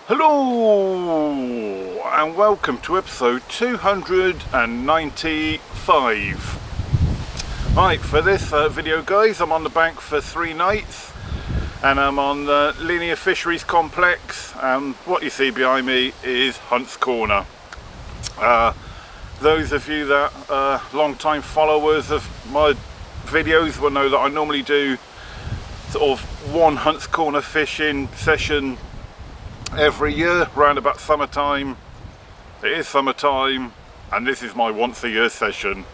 Hello and welcome to episode 295. Right, for this video guys, I'm on the bank for 3 nights and I'm on the Linear Fisheries complex. What you see behind me is Hunt's Corner. Those of you that are long-time followers of my videos will know that I normally do sort of one Hunt's Corner fishing session every year round about summertime. It is summertime and this is my once a year session.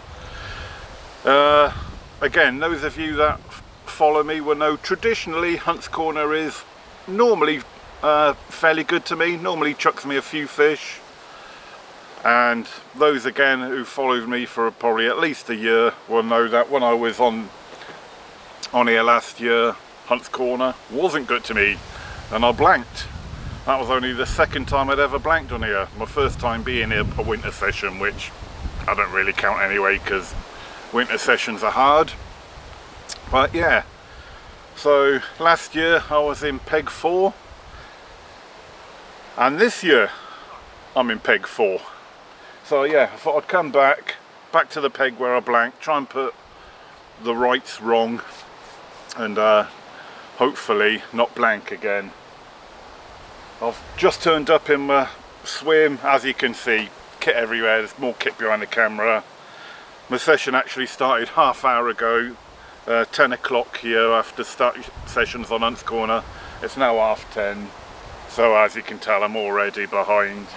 Again, those of you that follow me will know traditionally Hunt's Corner is normally fairly good to me, normally chucks me a few fish, and those again who followed me for probably at least a year will know that when I was on here last year, Hunt's Corner wasn't good to me and I blanked. That was only the second time I'd ever blanked on here. My first time being here for winter session, which I don't really count anyway because winter sessions are hard. But yeah, so last year I was in peg 4 and this year I'm in peg 4. So yeah, I thought I'd come back to the peg where I blanked, try and put the rights wrong and hopefully not blank again. I've just turned up in my swim, as you can see, kit everywhere, there's more kit behind the camera. My session actually started half hour ago, 10 o'clock here after starting sessions on Hunt's Corner. It's now 10:30, so as you can tell I'm already behind.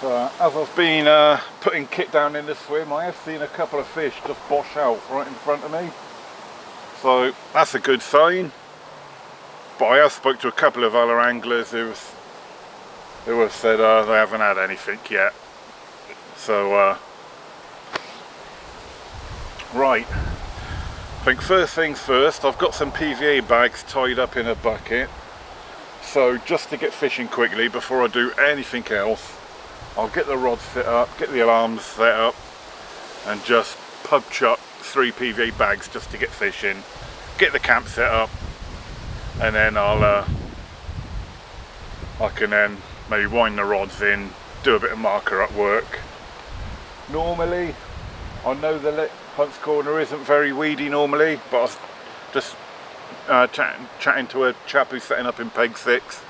As I've been putting kit down in the swim, I have seen a couple of fish just bosh out right in front of me. So that's a good sign. But I have spoke to a couple of other anglers who have said they haven't had anything yet. So right, I think first things first, I've got some PVA bags tied up in a bucket. So just to get fishing quickly before I do anything else, I'll get the rods set up, get the alarms set up, and just pub chuck 3 PVA bags just to get fishing, get the camp set up. And then I can then maybe wind the rods in, do a bit of marker at work. Normally, I know the Hunt's Corner isn't very weedy normally, but I was just chatting to a chap who's setting up in peg 6,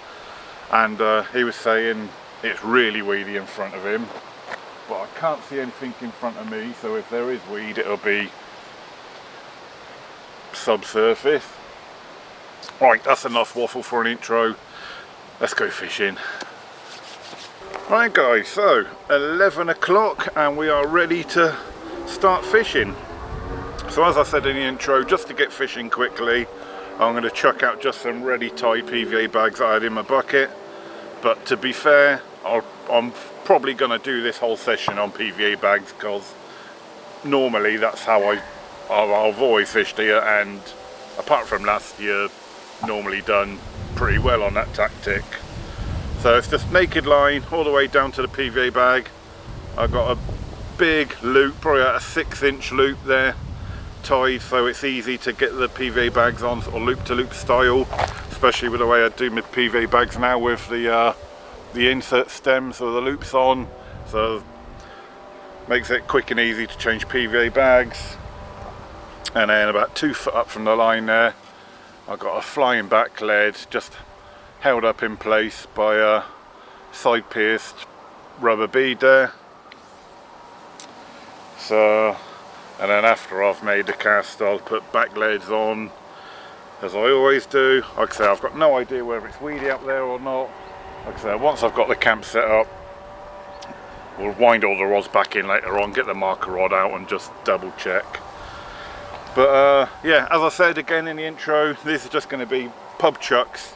and he was saying it's really weedy in front of him, but I can't see anything in front of me, so if there is weed it'll be subsurface. Right, that's enough waffle for an intro. Let's go fishing. Right guys, so 11 o'clock and we are ready to start fishing. So as I said in the intro, just to get fishing quickly, I'm going to chuck out just some ready tied PVA bags I had in my bucket. But to be fair, I'm probably going to do this whole session on PVA bags because normally that's how I've always fished here, and apart from last year, normally done pretty well on that tactic. So it's just naked line all the way down to the PVA bag. I've got a big loop, probably a 6-inch loop there tied, so it's easy to get the PVA bags on, or loop to loop style, especially with the way I do my PVA bags now with the insert stems or the loops on, so makes it quick and easy to change PVA bags. And then about 2 foot up from the line there, I've got a flying back lead just held up in place by a side pierced rubber bead there. So, and then after I've made the cast, I'll put back leads on as I always do. Like I say, I've got no idea whether it's weedy up there or not. Like I say, once I've got the camp set up, we'll wind all the rods back in later on, get the marker rod out and just double check. But yeah, as I said again in the intro, this is just going to be pub chucks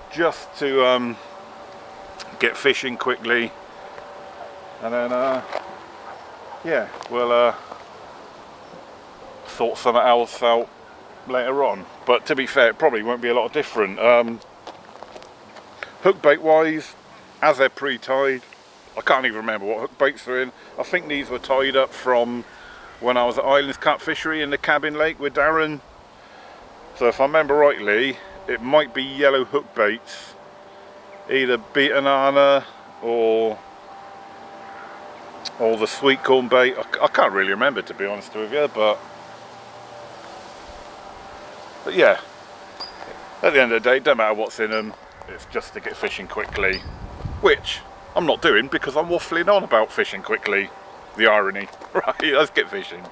just to get fishing quickly, and then yeah, we'll sort something else out later on. But to be fair, it probably won't be a lot different. Hook bait wise, as they're pre-tied, I can't even remember what hook baits are in. I think these were tied up from when I was at Linear Fisheries in the cabin lake with Darren. So if I remember rightly, it might be yellow hook baits, either beet banana or the sweet corn bait. I can't really remember, to be honest with you, but yeah, at the end of the day, it don't matter what's in them, it's just to get fishing quickly, which I'm not doing because I'm waffling on about fishing quickly. The irony. Right, let's get fishing.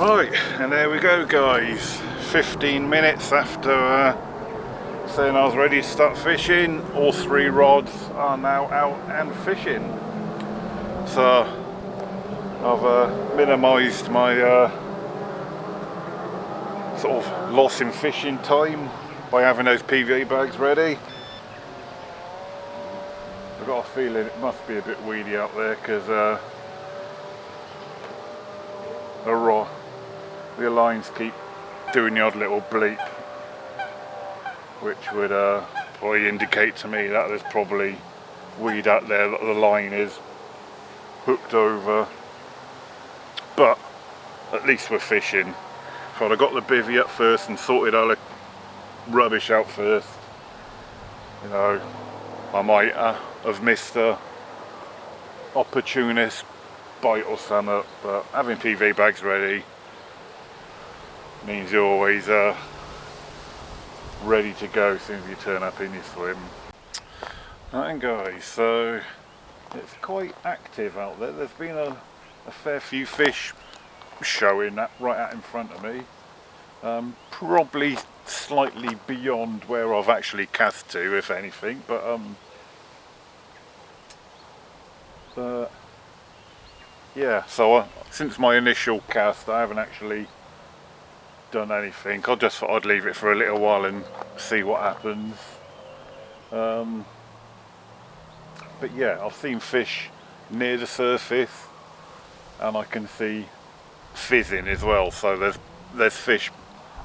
Right, and there we go guys, 15 minutes after saying I was ready to start fishing, all 3 rods are now out and fishing. So I've minimised my sort of loss in fishing time by having those PVA bags ready. I've got a feeling it must be a bit weedy out there because the lines keep doing the odd little bleep, which would probably indicate to me that there's probably weed out there that the line is hooked over. But at least we're fishing. If I'd have got the bivvy up first and sorted all the rubbish out first, you know, I might have missed a opportunist bite or something. But having PVA bags ready means you're always ready to go as soon as you turn up in your swim. Right guys, so it's quite active out there. There's been a fair few fish showing that right out in front of me. Probably slightly beyond where I've actually cast to, if anything, but yeah, so since my initial cast I haven't actually done anything. I just thought I'd leave it for a little while and see what happens. But yeah, I've seen fish near the surface and I can see fizzing as well, so there's fish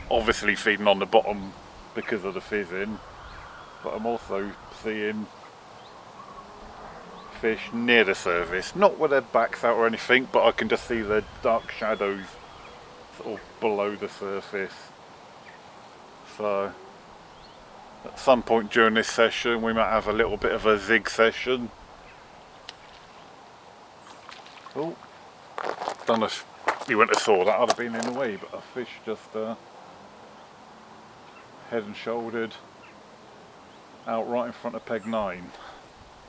obviously feeding on the bottom because of the fizzing, but I'm also seeing fish near the surface, not with their backs out or anything, but I can just see their dark shadows sort of below the surface. So at some point during this session we might have a little bit of a zig session. Oh, don't know if you wouldn't have saw that, I'd have been in the way, but a fish just head and shouldered out right in front of peg 9.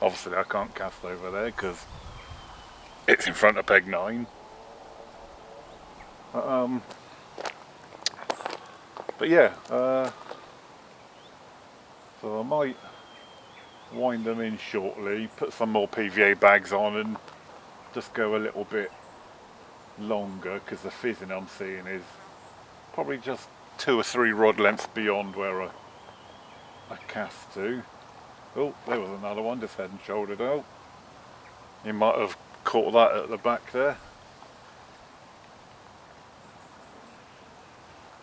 Obviously I can't cast over there because it's in front of peg 9. But yeah, so I might wind them in shortly, put some more PVA bags on and just go a little bit longer because the fizzing I'm seeing is probably just 2 or 3 rod lengths beyond where I cast to. Oh, there was another one just head and shouldered out. You might have caught that at the back there.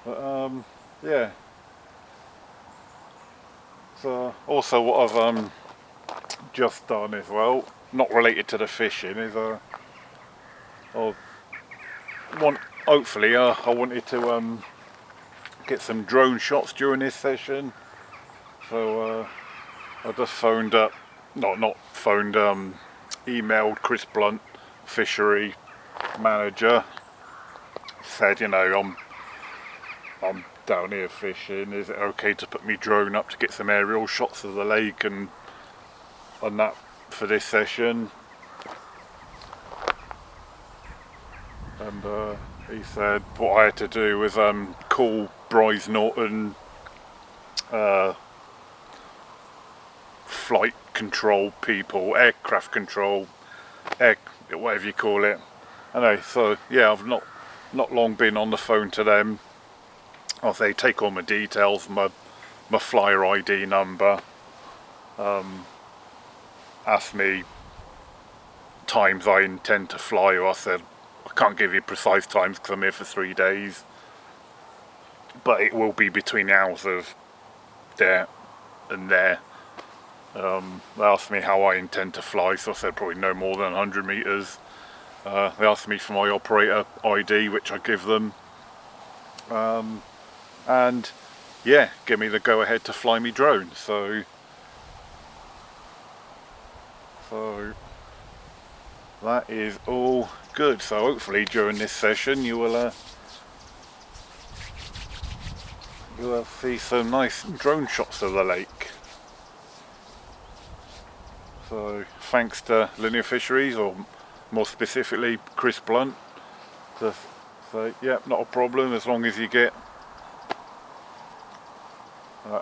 But yeah. So also what I've just done as well, not related to the fishing, is hopefully I wanted to get some drone shots during this session. So I just phoned up, emailed Chris Blunt, fishery manager, said, you know, I'm down here fishing, is it okay to put me drone up to get some aerial shots of the lake and that for this session? And he said what I had to do was call Bryce Norton flight control people, aircraft control, whatever you call it. Anyway, so yeah, I've not long been on the phone to them. They take all my details, my flyer ID number, asked me times I intend to fly, or I said I can't give you precise times because I'm here for 3 days, but it will be between the hours of there and there. They asked me how I intend to fly, so I said probably no more than 100 meters. They asked me for my operator ID, which I give them, and yeah, give me the go ahead to fly me drone. So that is all good. So hopefully during this session you will see some nice drone shots of the lake. So thanks to Linear Fisheries, or more specifically Chris Blunt, to say, yeah, not a problem as long as you get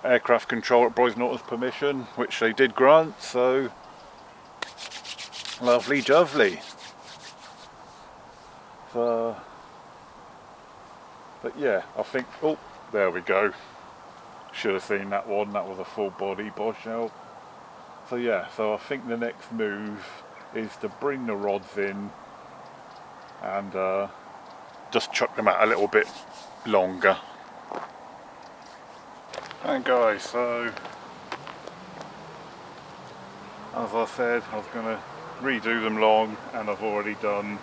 aircraft control at Boys Nautilus permission, which they did grant, so lovely jovely. But yeah, I think, oh, there we go. Should have seen that one, that was a full body boshell. So yeah, so I think the next move is to bring the rods in and just chuck them out a little bit longer. And guys, so as I said, I was going to redo them long, and I've already done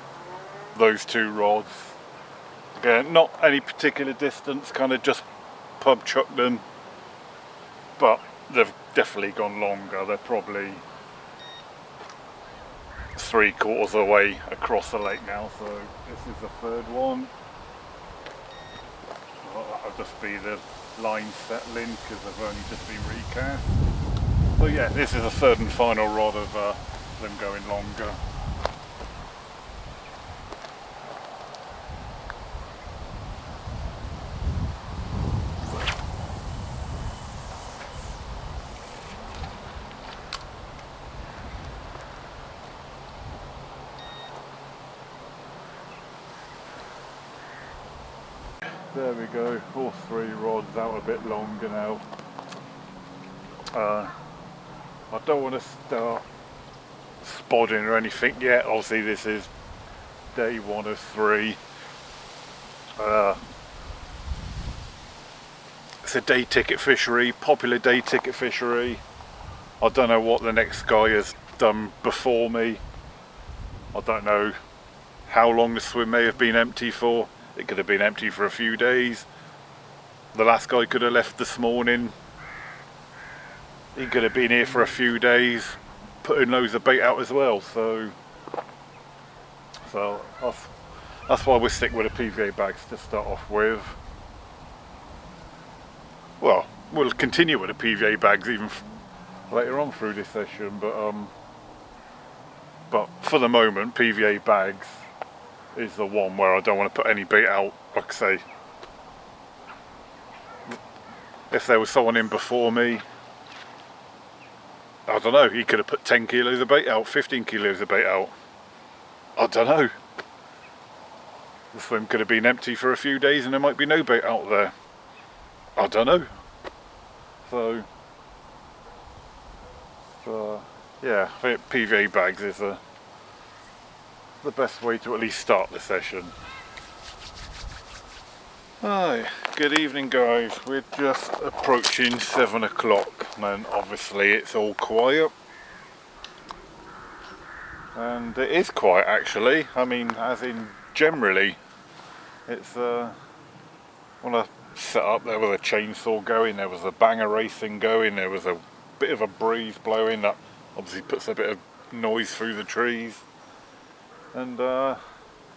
those 2 rods. Again, not any particular distance, kind of just pub chuck them, but they've definitely gone longer. They're probably 3/4 of the way across the lake now, so this is the 3rd one. Well, that'll just be the line settling because they've only just been recast. So yeah, this is the 3rd and final rod of them going longer. There we go, all 3 rods out a bit longer now. I don't want to start spodding or anything yet. Obviously this is day 1 of 3. It's a day ticket fishery, popular day ticket fishery. I don't know what the next guy has done before me. I don't know how long the swim may have been empty for. It could have been empty for a few days. The last guy could have left this morning. He could have been here for a few days, putting loads of bait out as well. So that's why we're sticking with the PVA bags to start off with. Well, we'll continue with the PVA bags even later on through this session, but for the moment, PVA bags is the one where I don't want to put any bait out. Like I say, if there was someone in before me, I don't know, he could have put 10 kilos of bait out, 15 kilos of bait out. I don't know. The swim could have been empty for a few days and there might be no bait out there. I don't know. So yeah, I think PVA bags is the best way to at least start the session. Hi, good evening guys. We're just approaching 7 o'clock and obviously it's all quiet. And it is quiet actually. I mean, as in generally. It's when I set up there was a chainsaw going, there was a banger racing going, there was a bit of a breeze blowing that obviously puts a bit of noise through the trees. And yeah,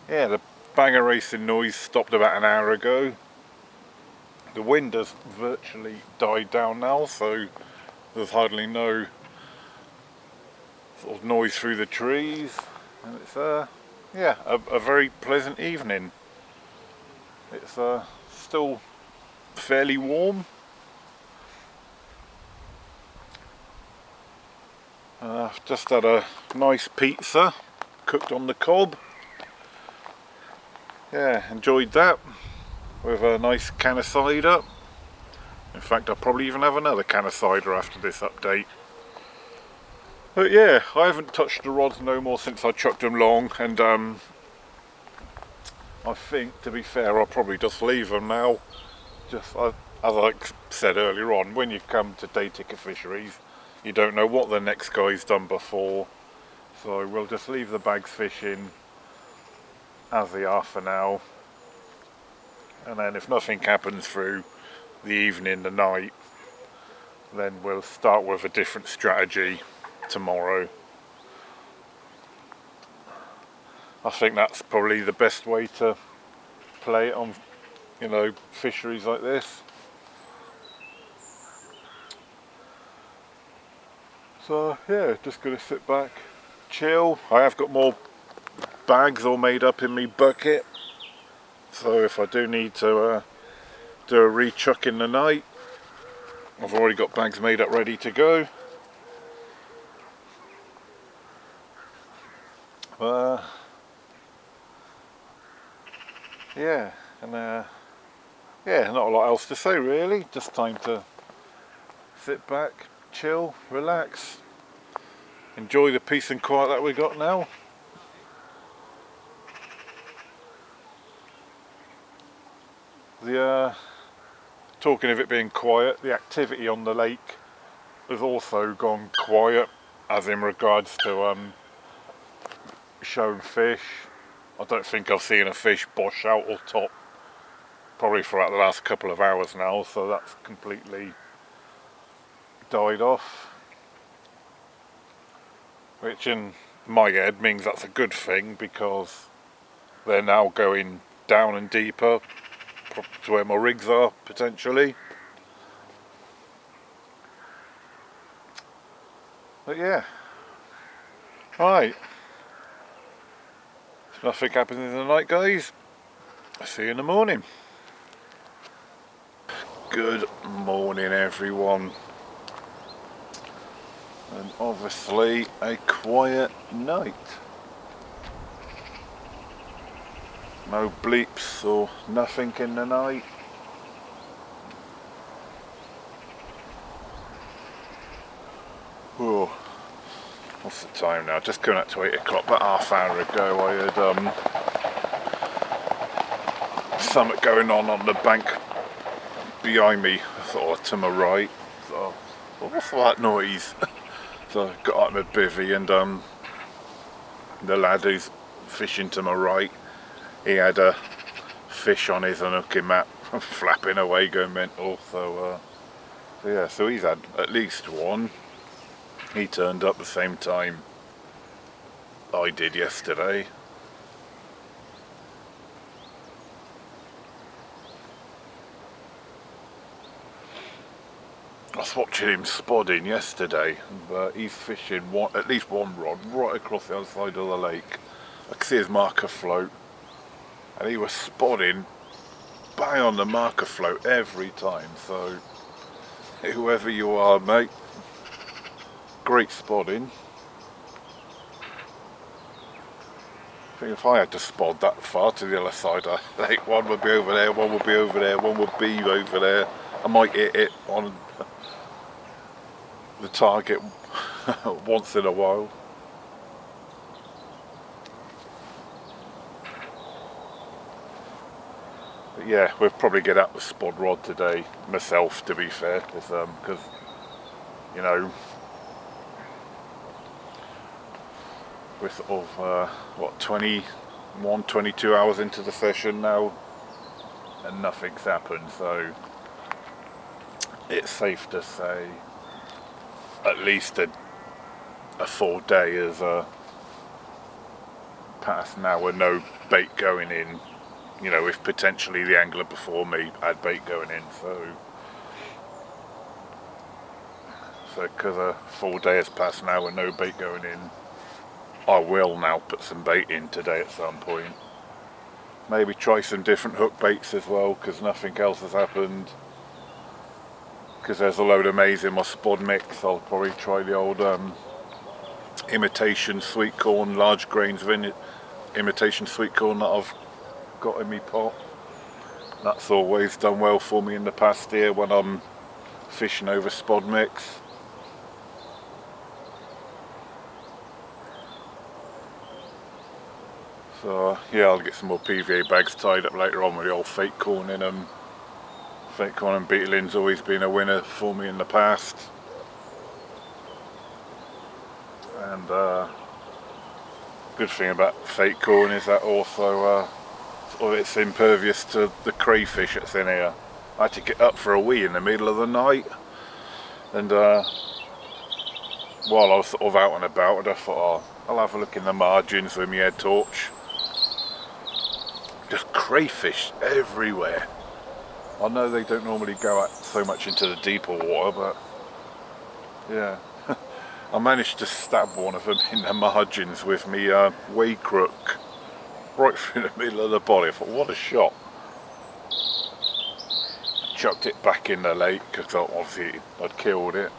the banger racing noise stopped about an hour ago. The wind has virtually died down now, so there's hardly no sort of noise through the trees, and it's yeah, a very pleasant evening. It's still fairly warm. Just had a nice pizza cooked on the cob. Yeah, enjoyed that with a nice can of cider. In fact, I'll probably even have another can of cider after this update. But yeah, I haven't touched the rods no more since I chucked them long, and I think, to be fair, I'll probably just leave them now. Just as I said earlier on, when you come to day ticket fisheries, you don't know what the next guy's done before, so we'll just leave the bags fishing as they are for now, and then if nothing happens through the evening, the night, then we'll start with a different strategy tomorrow. I think that's probably the best way to play it on, you know, fisheries like this. So yeah, just gonna sit back, chill. I have got more bags all made up in my bucket, so if I do need to do a rechuck in the night, I've already got bags made up ready to go. Yeah, and yeah, not a lot else to say really, just time to sit back, chill, relax, enjoy the peace and quiet that we got now. Talking of it being quiet, the activity on the lake has also gone quiet, as in regards to shown fish. I don't think I've seen a fish bosh out or top probably for the last couple of hours now, so that's completely died off, which in my head means that's a good thing, because they're now going down and deeper to where my rigs are potentially. But yeah, right, if nothing happens in the night, guys, I'll see you in the morning. Good morning everyone, and obviously a quiet night. No bleeps or nothing in the night. Whoa. What's the time now? Just going up to 8 o'clock, but half hour ago I had something going on the bank behind me, sort of to my right. So, what's that noise? So I got out my bivvy, and the lad who's fishing to my right, he had a fish on his unhooking mat, flapping away, going mental. So yeah, so he's had at least one. He turned up the same time I did yesterday. I was watching him spodding yesterday, but he's fishing at least one rod right across the other side of the lake. I could see his marker float, and he was spodding bang on the marker float every time. So whoever you are, mate, great spodding. I think if I had to spod that far to the other side of the lake, one would be over there, one would be over there, one would be over there. I might hit it on the target once in a while. But yeah, we'll probably get out the spod rod today, myself, to be fair, because you know, we're sort of what, 21, 22 hours into the session now, and nothing's happened, so it's safe to say at least a full day has passed now with no bait going in. You know, if potentially the angler before me had bait going in, so because a full day has passed now with no bait going in, I will now put some bait in today at some point. Maybe try some different hook baits as well, because nothing else has happened. Because there's a load of maize in my spod mix, I'll probably try the old imitation sweet corn, large grains of imitation sweet corn that I've got in my pot. That's always done well for me in the past year when I'm fishing over spod mix. So yeah, I'll get some more PVA bags tied up later on with the old fake corn in them. Fake corn and beetling's always been a winner for me in the past. And good thing about fake corn is that also it's impervious to the crayfish that's in here. I had to get up for a wee in the middle of the night, and while I was sort of out and about, I thought, oh, I'll have a look in the margins with my head torch. Just crayfish everywhere. I know they don't normally go out so much into the deeper water, but yeah. I managed to stab one of them in the margins with me way crook, right through the middle of the body. I thought, what a shot. Chucked it back in the lake because obviously I'd killed it.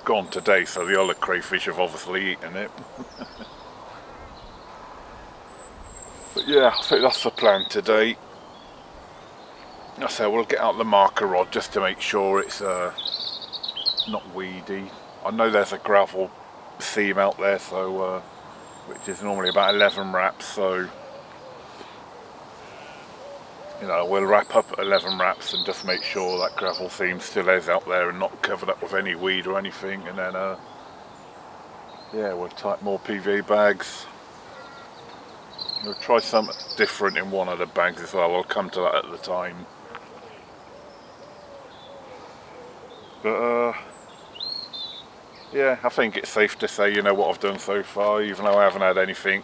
Gone today, so the other crayfish have obviously eaten it. But yeah, I think that's the plan today. I say we'll get out the marker rod just to make sure it's not weedy. I know there's a gravel seam out there, so which is normally about 11 wraps, so you know, we'll wrap up at 11 wraps and just make sure that gravel seam still is out there and not covered up with any weed or anything, and then yeah, we'll tie more PVA bags. We'll try something different in one of the bags as well. I'll come to that at the time. But yeah, I think it's safe to say, you know, what I've done so far, even though I haven't had anything,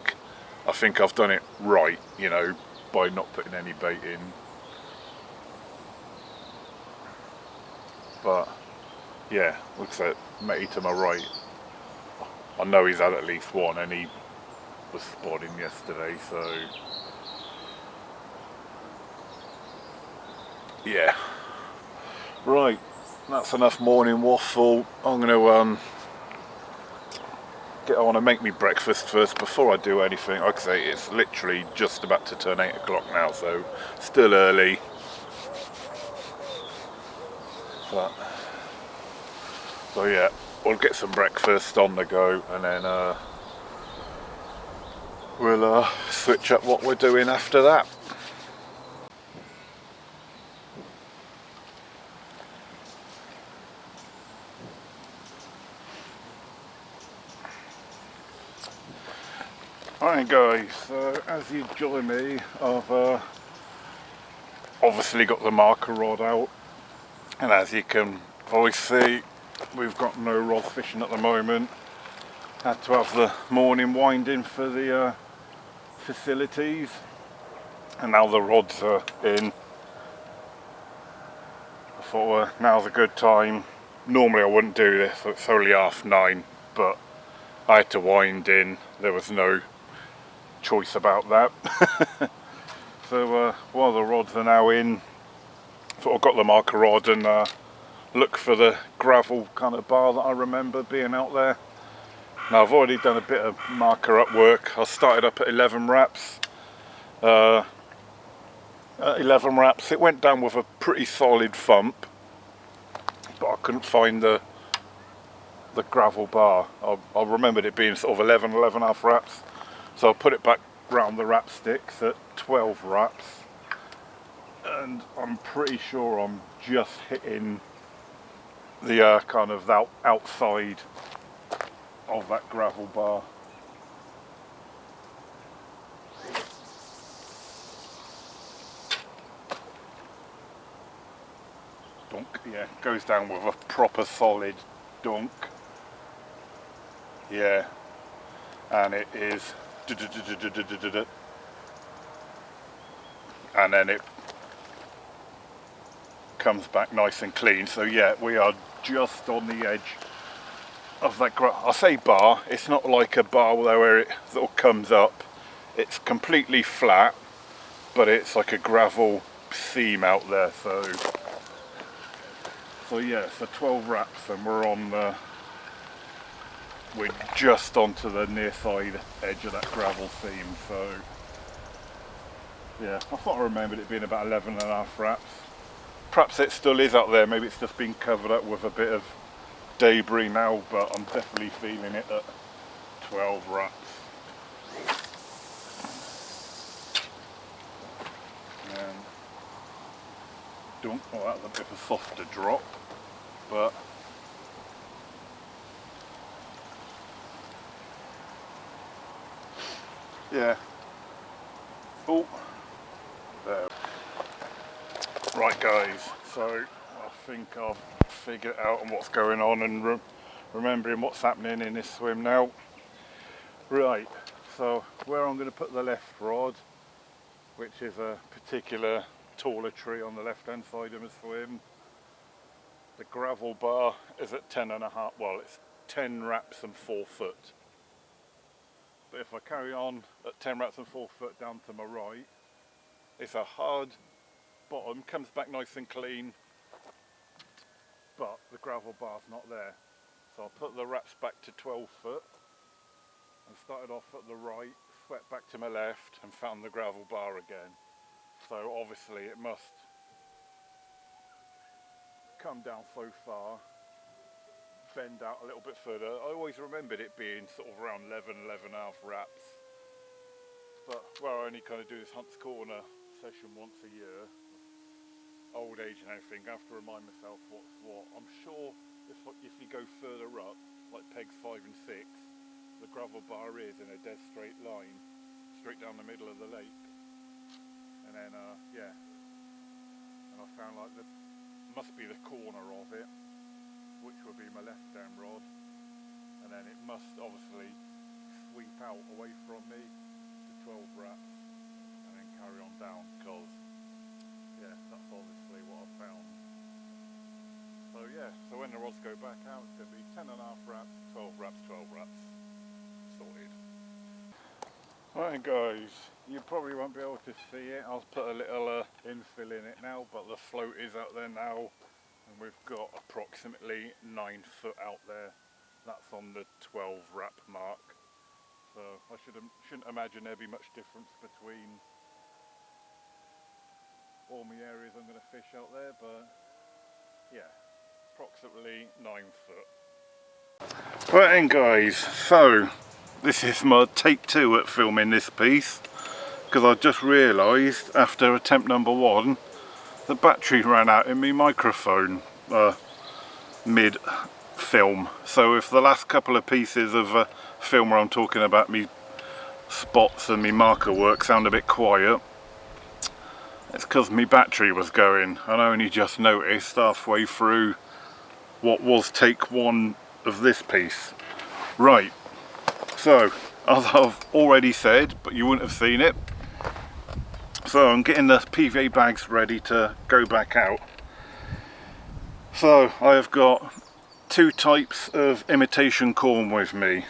I think I've done it right, you know, by not putting any bait in. But yeah, looks like matey to my right, I know he's had at least one, and he was spotting yesterday, so yeah. Right, that's enough morning waffle. I'm going to get on and make me breakfast first before I do anything. Like I say, it's literally just about to turn 8 o'clock now, so still early. But, so yeah, we'll get some breakfast on the go, and then we'll switch up what we're doing after that. Alright guys, so as you join me, I've obviously got the marker rod out, and as you can probably see, we've got no rod fishing at the moment. Had to have the morning winding for the facilities, and now the rods are in. I thought now's a good time. Normally I wouldn't do this, it's only 9:30, but I had to wind in, there was no choice about that. So while the rods are now in, sort of got the marker rod and look for the gravel kind of bar that I remember being out there. Now I've already done a bit of marker up work. I started up at 11 wraps. At 11 wraps it went down with a pretty solid thump, but I couldn't find the gravel bar. I remembered it being sort of 11 and a half wraps. So I put it back round the wrap sticks at 12 wraps, and I'm pretty sure I'm just hitting the kind of outside of that gravel bar. Dunk, yeah, goes down with a proper solid dunk. Yeah, and it is. And then it comes back nice and clean. So yeah, we are just on the edge of that I say bar, it's not like a bar where it sort of comes up. It's completely flat, but it's like a gravel seam out there. So yeah, so 12 wraps and we're just onto the near side edge of that gravel seam. So yeah, I thought I remembered it being about 11 and a half wraps. Perhaps it still is out there, maybe it's just been covered up with a bit of debris now, but I'm definitely feeling it at 12 wraps. dunk. Oh, that's a bit of a softer drop, but yeah. Oh, there. Right guys, so I think I've figured out what's going on and remembering what's happening in this swim now. Right, so where I'm going to put the left rod, which is a particular taller tree on the left hand side of the swim, the gravel bar is at 10.5, well it's 10 wraps and 4 foot. But if I carry on at 10 wraps and 4 foot down to my right, it's a hard bottom, comes back nice and clean, but the gravel bar's not there. So I'll put the wraps back to 12 foot and started off at the right, swept back to my left and found the gravel bar again. So obviously it must come down so far, bend out a little bit further. I always remembered it being sort of around 11.5 wraps, but where I only kind of do this Hunt's Corner session once a year, old age and everything, I have to remind myself what's what. I'm sure if you go further up, like pegs 5 and 6, the gravel bar is in a dead straight line, straight down the middle of the lake. And then, yeah, and I found like must be the corner of it, which would be my left down rod, and then it must obviously sweep out away from me to 12 wraps and then carry on down, because yeah, that's obviously what I've found. So yeah, so when the rods go back out, it's going to be 10.5 wraps, 12 wraps, 12 wraps, sorted. Right guys, you probably won't be able to see it. I'll put a little infill in it now, but the float is out there now, and we've got approximately 9 foot out there. That's on the 12 wrap mark. So I shouldn't imagine there'd be much difference between all my areas I'm going to fish out there, but yeah, approximately 9 foot. Right then guys, so this is my take 2 at filming this piece, because I just realised after attempt number 1 the battery ran out in my microphone mid film. So if the last couple of pieces of film where I'm talking about me spots and me marker work sound a bit quiet, it's because my battery was going, and I only just noticed halfway through what was take 1 of this piece. Right, so as I've already said, but you wouldn't have seen it, so I'm getting the PVA bags ready to go back out. So I have got 2 types of imitation corn with me,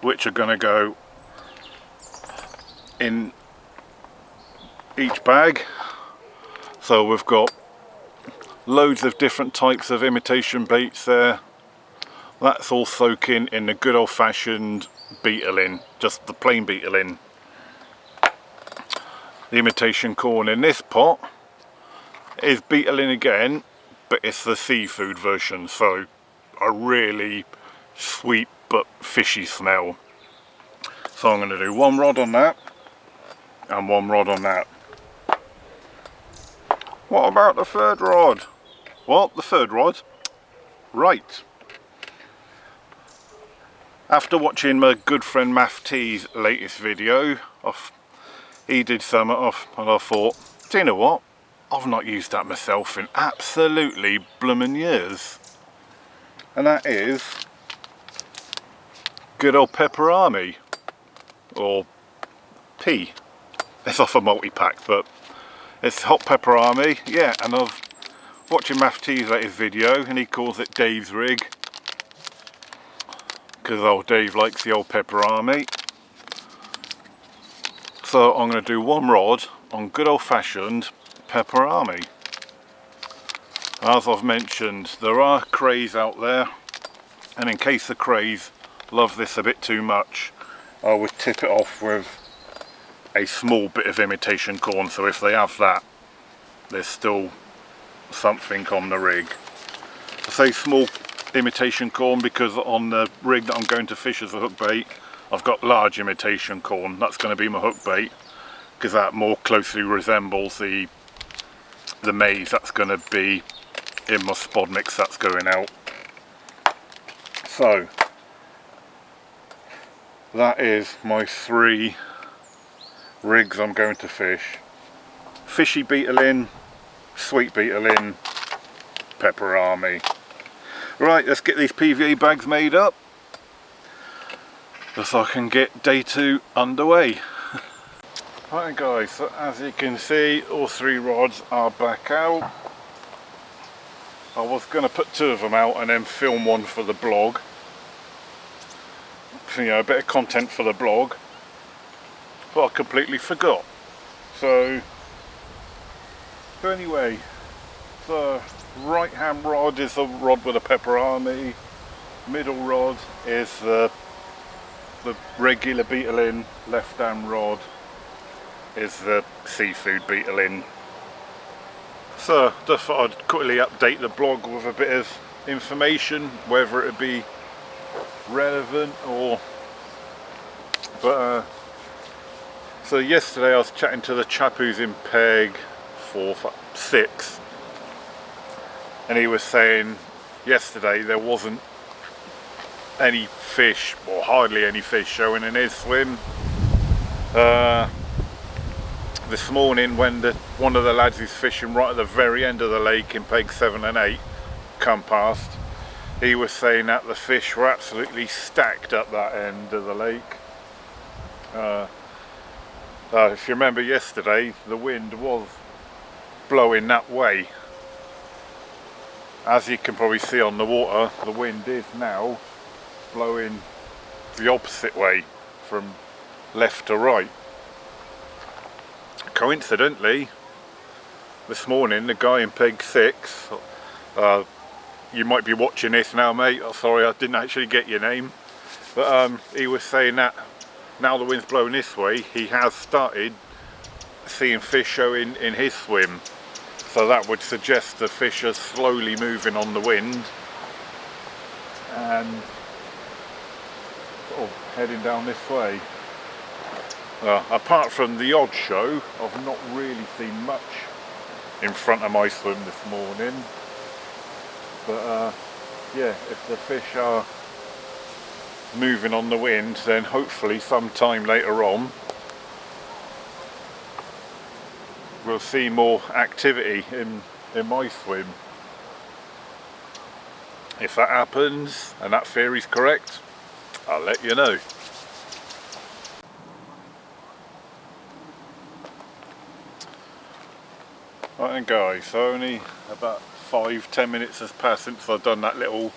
which are going to go in each bag. So we've got loads of different types of imitation baits there. That's all soaking in the good old-fashioned beetling, just the plain beetling. The imitation corn in this pot is beetling again, but it's the seafood version, so a really sweet but fishy smell. So I'm going to do 1 rod on that and 1 rod on that. What about the 3rd rod? What? The 3rd rod? Right. After watching my good friend Math T's latest video, he did some off, and I thought, do you know what? I've not used that myself in absolutely bloomin' years. And that is good old Pepperami, or P. It's off a multi-pack, but it's hot Pepperami, yeah. And I've watching Math T's latest video, and he calls it Dave's rig, because old Dave likes the old Pepperami. So I'm going to do 1 rod on good old-fashioned Pepperami. As I've mentioned, there are crays out there, and in case the crays love this a bit too much, I would tip it off with a small bit of imitation corn, so if they have that, there's still something on the rig. I say small imitation corn because on the rig that I'm going to fish as a hook bait, I've got large imitation corn. That's going to be my hook bait, because that more closely resembles the the maize that's going to be in my spod mix that's going out. So that is my 3 rigs I'm going to fish. Fishy beetle in, sweet beetle in, pepper army. Right, let's get these PVA bags made up so I can get day 2 underway. Right guys, so as you can see, all 3 rods are back out. I was going to put 2 of them out and then film one for the blog. You know, a bit of content for the blog, but I completely forgot. So anyway, the right hand rod is the rod with the pepper army, middle rod is the regular beetle in, left hand rod is the seafood beetle in. So just thought I'd quickly update the blog with a bit of information, whether it be relevant or so yesterday I was chatting to the chap who's in peg 4-6, and he was saying yesterday there wasn't any fish, or hardly any fish, showing in his swim. This morning when one of the lads who's fishing right at the very end of the lake in peg 7 and 8 come past, he was saying that the fish were absolutely stacked up that end of the lake. If you remember yesterday, the wind was blowing that way. As you can probably see on the water, the wind is now blowing the opposite way, from left to right. Coincidentally, this morning the guy in peg 6, you might be watching this now, mate, sorry I didn't actually get your name, but he was saying that now the wind's blowing this way, he has started seeing fish showing in his swim, so that would suggest the fish are slowly moving on the wind and sort of heading down this way. Apart from the odd show, I've not really seen much in front of my swim this morning, but yeah, if the fish are moving on the wind, then hopefully sometime later on we'll see more activity in my swim. If that happens and that theory's correct, I'll let you know. Right then guys, so only about 5-10 minutes has passed since I've done that little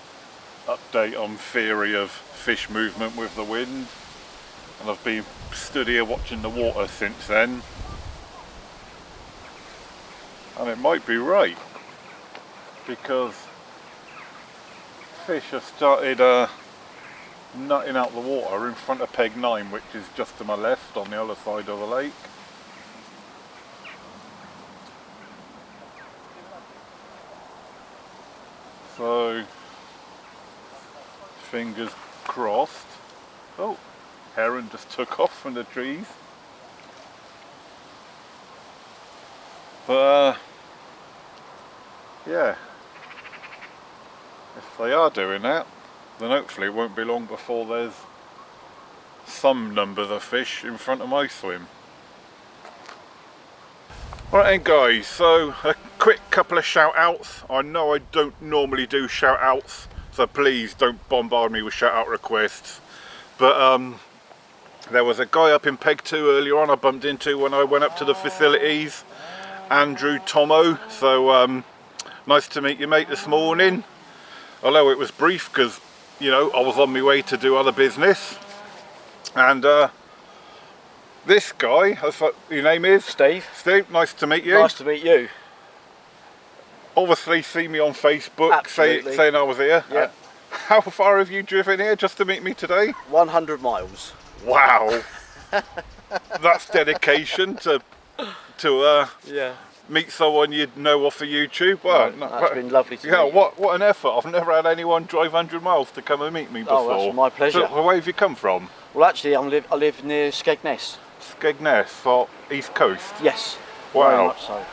update on theory of fish movement with the wind, and I've been stood here watching the water since then, and it might be right, because fish have started nutting out the water in front of peg 9, which is just to my left on the other side of the lake. So fingers crossed. Oh, heron just took off from the trees. But yeah, if they are doing that, then hopefully it won't be long before there's some numbers of fish in front of my swim. Right then guys, so a quick couple of shout outs. I know I don't normally do shout outs, so please don't bombard me with shout out requests, but there was a guy up in peg 2 earlier on I bumped into when I went up to the facilities, Andrew Tomo, so nice to meet you mate this morning, although it was brief because, you know, I was on my way to do other business. And this guy, your name is? Steve. Steve, nice to meet you. Nice to meet you. Obviously see me on Facebook saying I was here. Yeah. How far have you driven here just to meet me today? 100 miles. Wow. That's dedication to yeah. meet someone you'd know off of YouTube. Well, that's been lovely to meet you. What an effort. I've never had anyone drive 100 miles to come and meet me before. Oh, that's my pleasure. So where have you come from? Well, actually, I live near Skegness. Skegness, or East Coast? Yes. Wow. Very much so.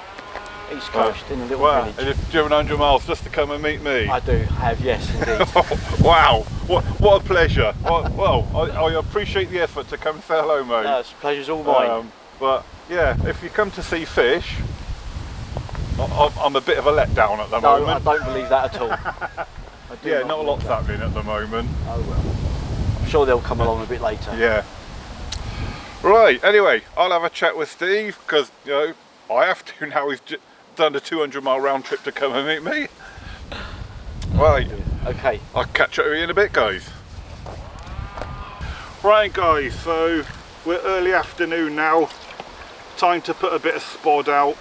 East Coast in a little wow. village. And you've driven 100 miles just to come and meet me? I do have, yes, indeed. Wow, what a pleasure. Well, I appreciate the effort to come and say hello, mate. No, the pleasure's all mine. But yeah, if you come to see fish, I'm a bit of a letdown at the moment. No, I don't believe that at all. Yeah, not a lot's happening at the moment. Oh well. I'm sure they'll come along a bit later. Yeah. Right, anyway, I'll have a chat with Steve, because, you know, I have to now. He's done a 200-mile round trip to come and meet me. Right. Okay. I'll catch up with you in a bit, guys. Right, guys, so we're early afternoon now. Time to put a bit of spod out.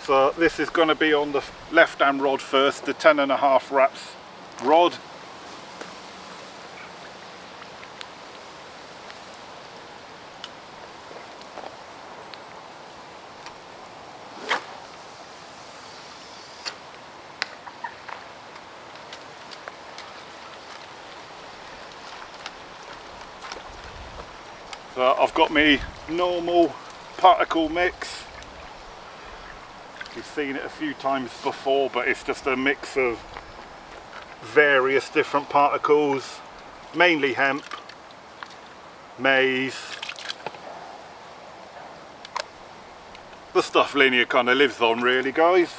So this is going to be on the left-hand rod first, the 10.5 wraps rod. So I've got my normal particle mix. You've seen it a few times before, but it's just a mix of various different particles, mainly hemp, maize, the stuff Linear kind of lives on, really, guys.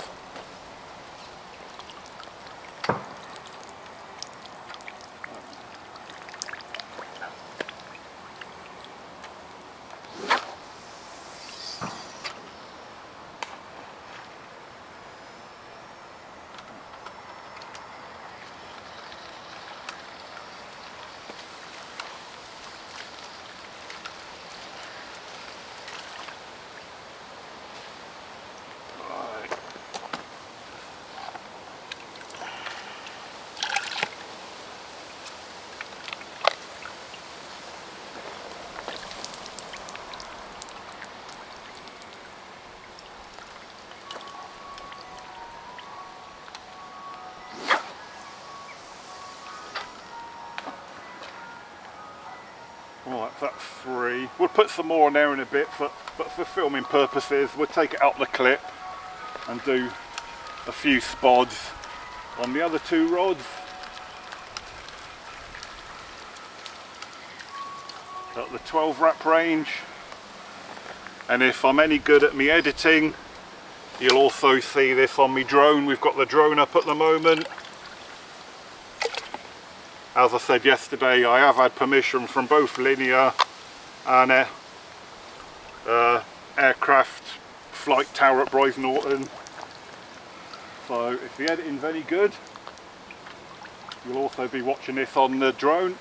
Right, that's 3. We'll put some more on there in a bit, but for filming purposes, we'll take it out the clip and do a few spods on the other 2 rods. At the 12 wrap range. And if I'm any good at me editing, you'll also see this on my drone. We've got the drone up at the moment. As I said yesterday, I have had permission from both Linear and Aircraft Flight Tower at Bryce Norton. So if the editing's any good, you'll also be watching this on the drone.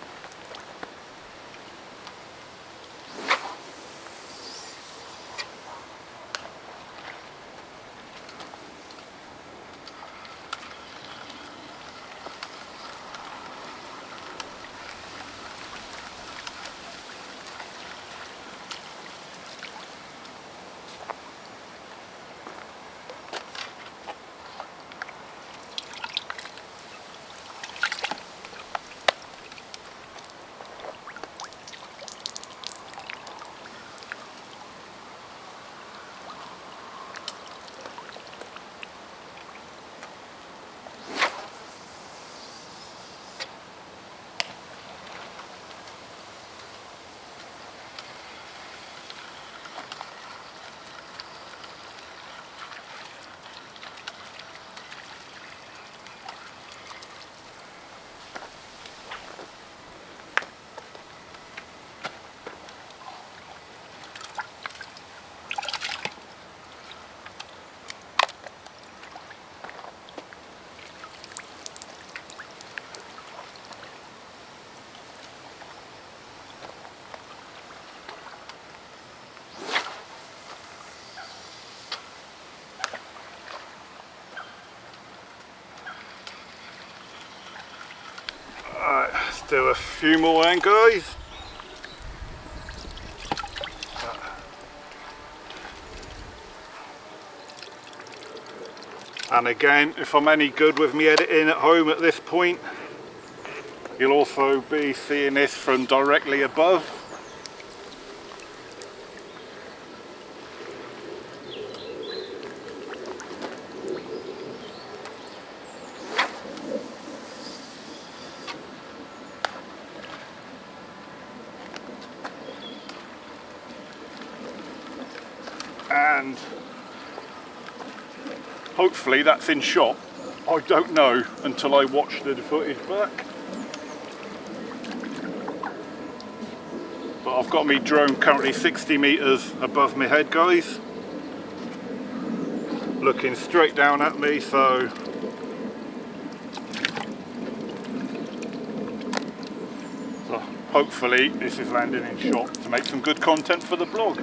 Alright, let's do a few more then, guys. And again, if I'm any good with me editing at home at this point, you'll also be seeing this from directly above. and hopefully that's in shot. I don't know until I watch the footage back. But I've got my drone currently 60 metres above my head, guys, looking straight down at me, so hopefully this is landing in shot to make some good content for the blog.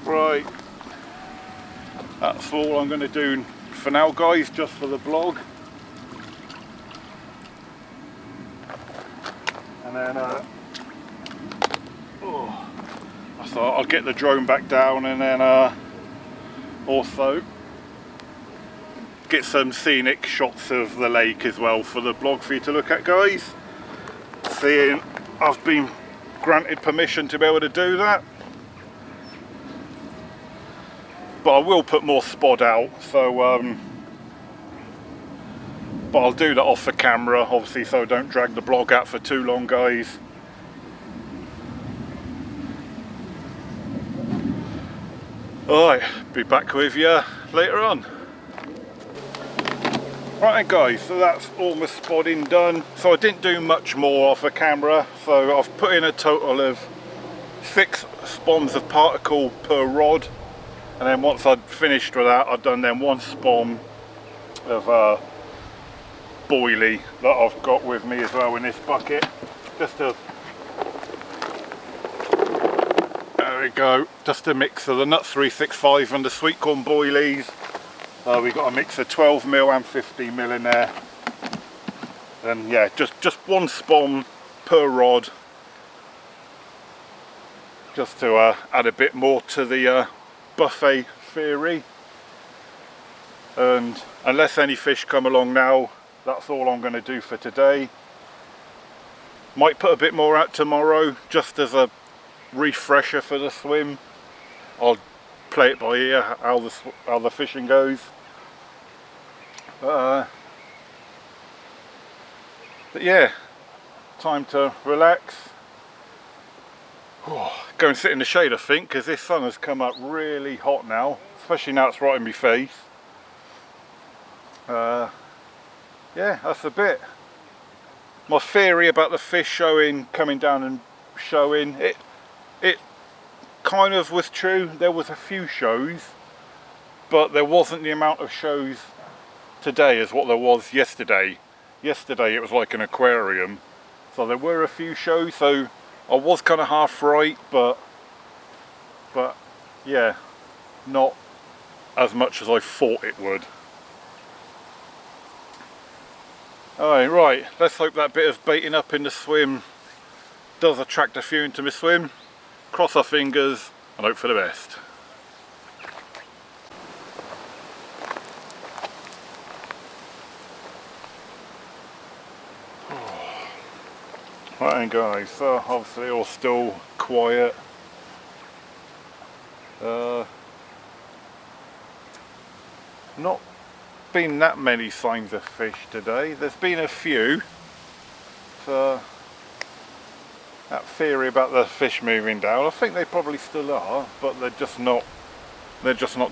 Right, that's all I'm going to do for now, guys, just for the blog. And then I thought I'll get the drone back down, and then also get some scenic shots of the lake as well for the blog for you to look at, guys. Seeing I've been granted permission to be able to do that. But I will put more spod out, so but I'll do that off the camera, obviously, so I don't drag the blog out for too long, guys. Alright, be back with you later on. Right guys, so that's all my spodding done. So I didn't do much more off the camera, so I've put in a total of 6 spawns of particle per rod. And then once I'd finished with that, I'd done then 1 spawn of boilie that I've got with me as well in this bucket. Just to, there we go, just a mix of the Nut 365 and the sweet corn boilies. We've got a mix of 12mm and 15mm in there. And yeah, just 1 spawn per rod. Just to add a bit more to the buffet theory, and unless any fish come along now, that's all I'm going to do for today. Might put a bit more out tomorrow just as a refresher for the swim. I'll play it by ear how the fishing goes, but yeah, time to relax. Go and sit in the shade, I think, because this sun has come up really hot now, especially now it's right in my face. Yeah, that's a bit. My theory about the fish coming down and showing, it kind of was true. There was a few shows, but there wasn't the amount of shows today as what there was yesterday. Yesterday it was like an aquarium, so there were a few shows, so I was kind of half right, but yeah, not as much as I thought it would. Alright, right, let's hope that bit of baiting up in the swim does attract a few into my swim. Cross our fingers and hope for the best. Right then guys, so obviously all still quiet. Not been that many signs of fish today. There's been a few. So that theory about the fish moving down, I think they probably still are, but they're just not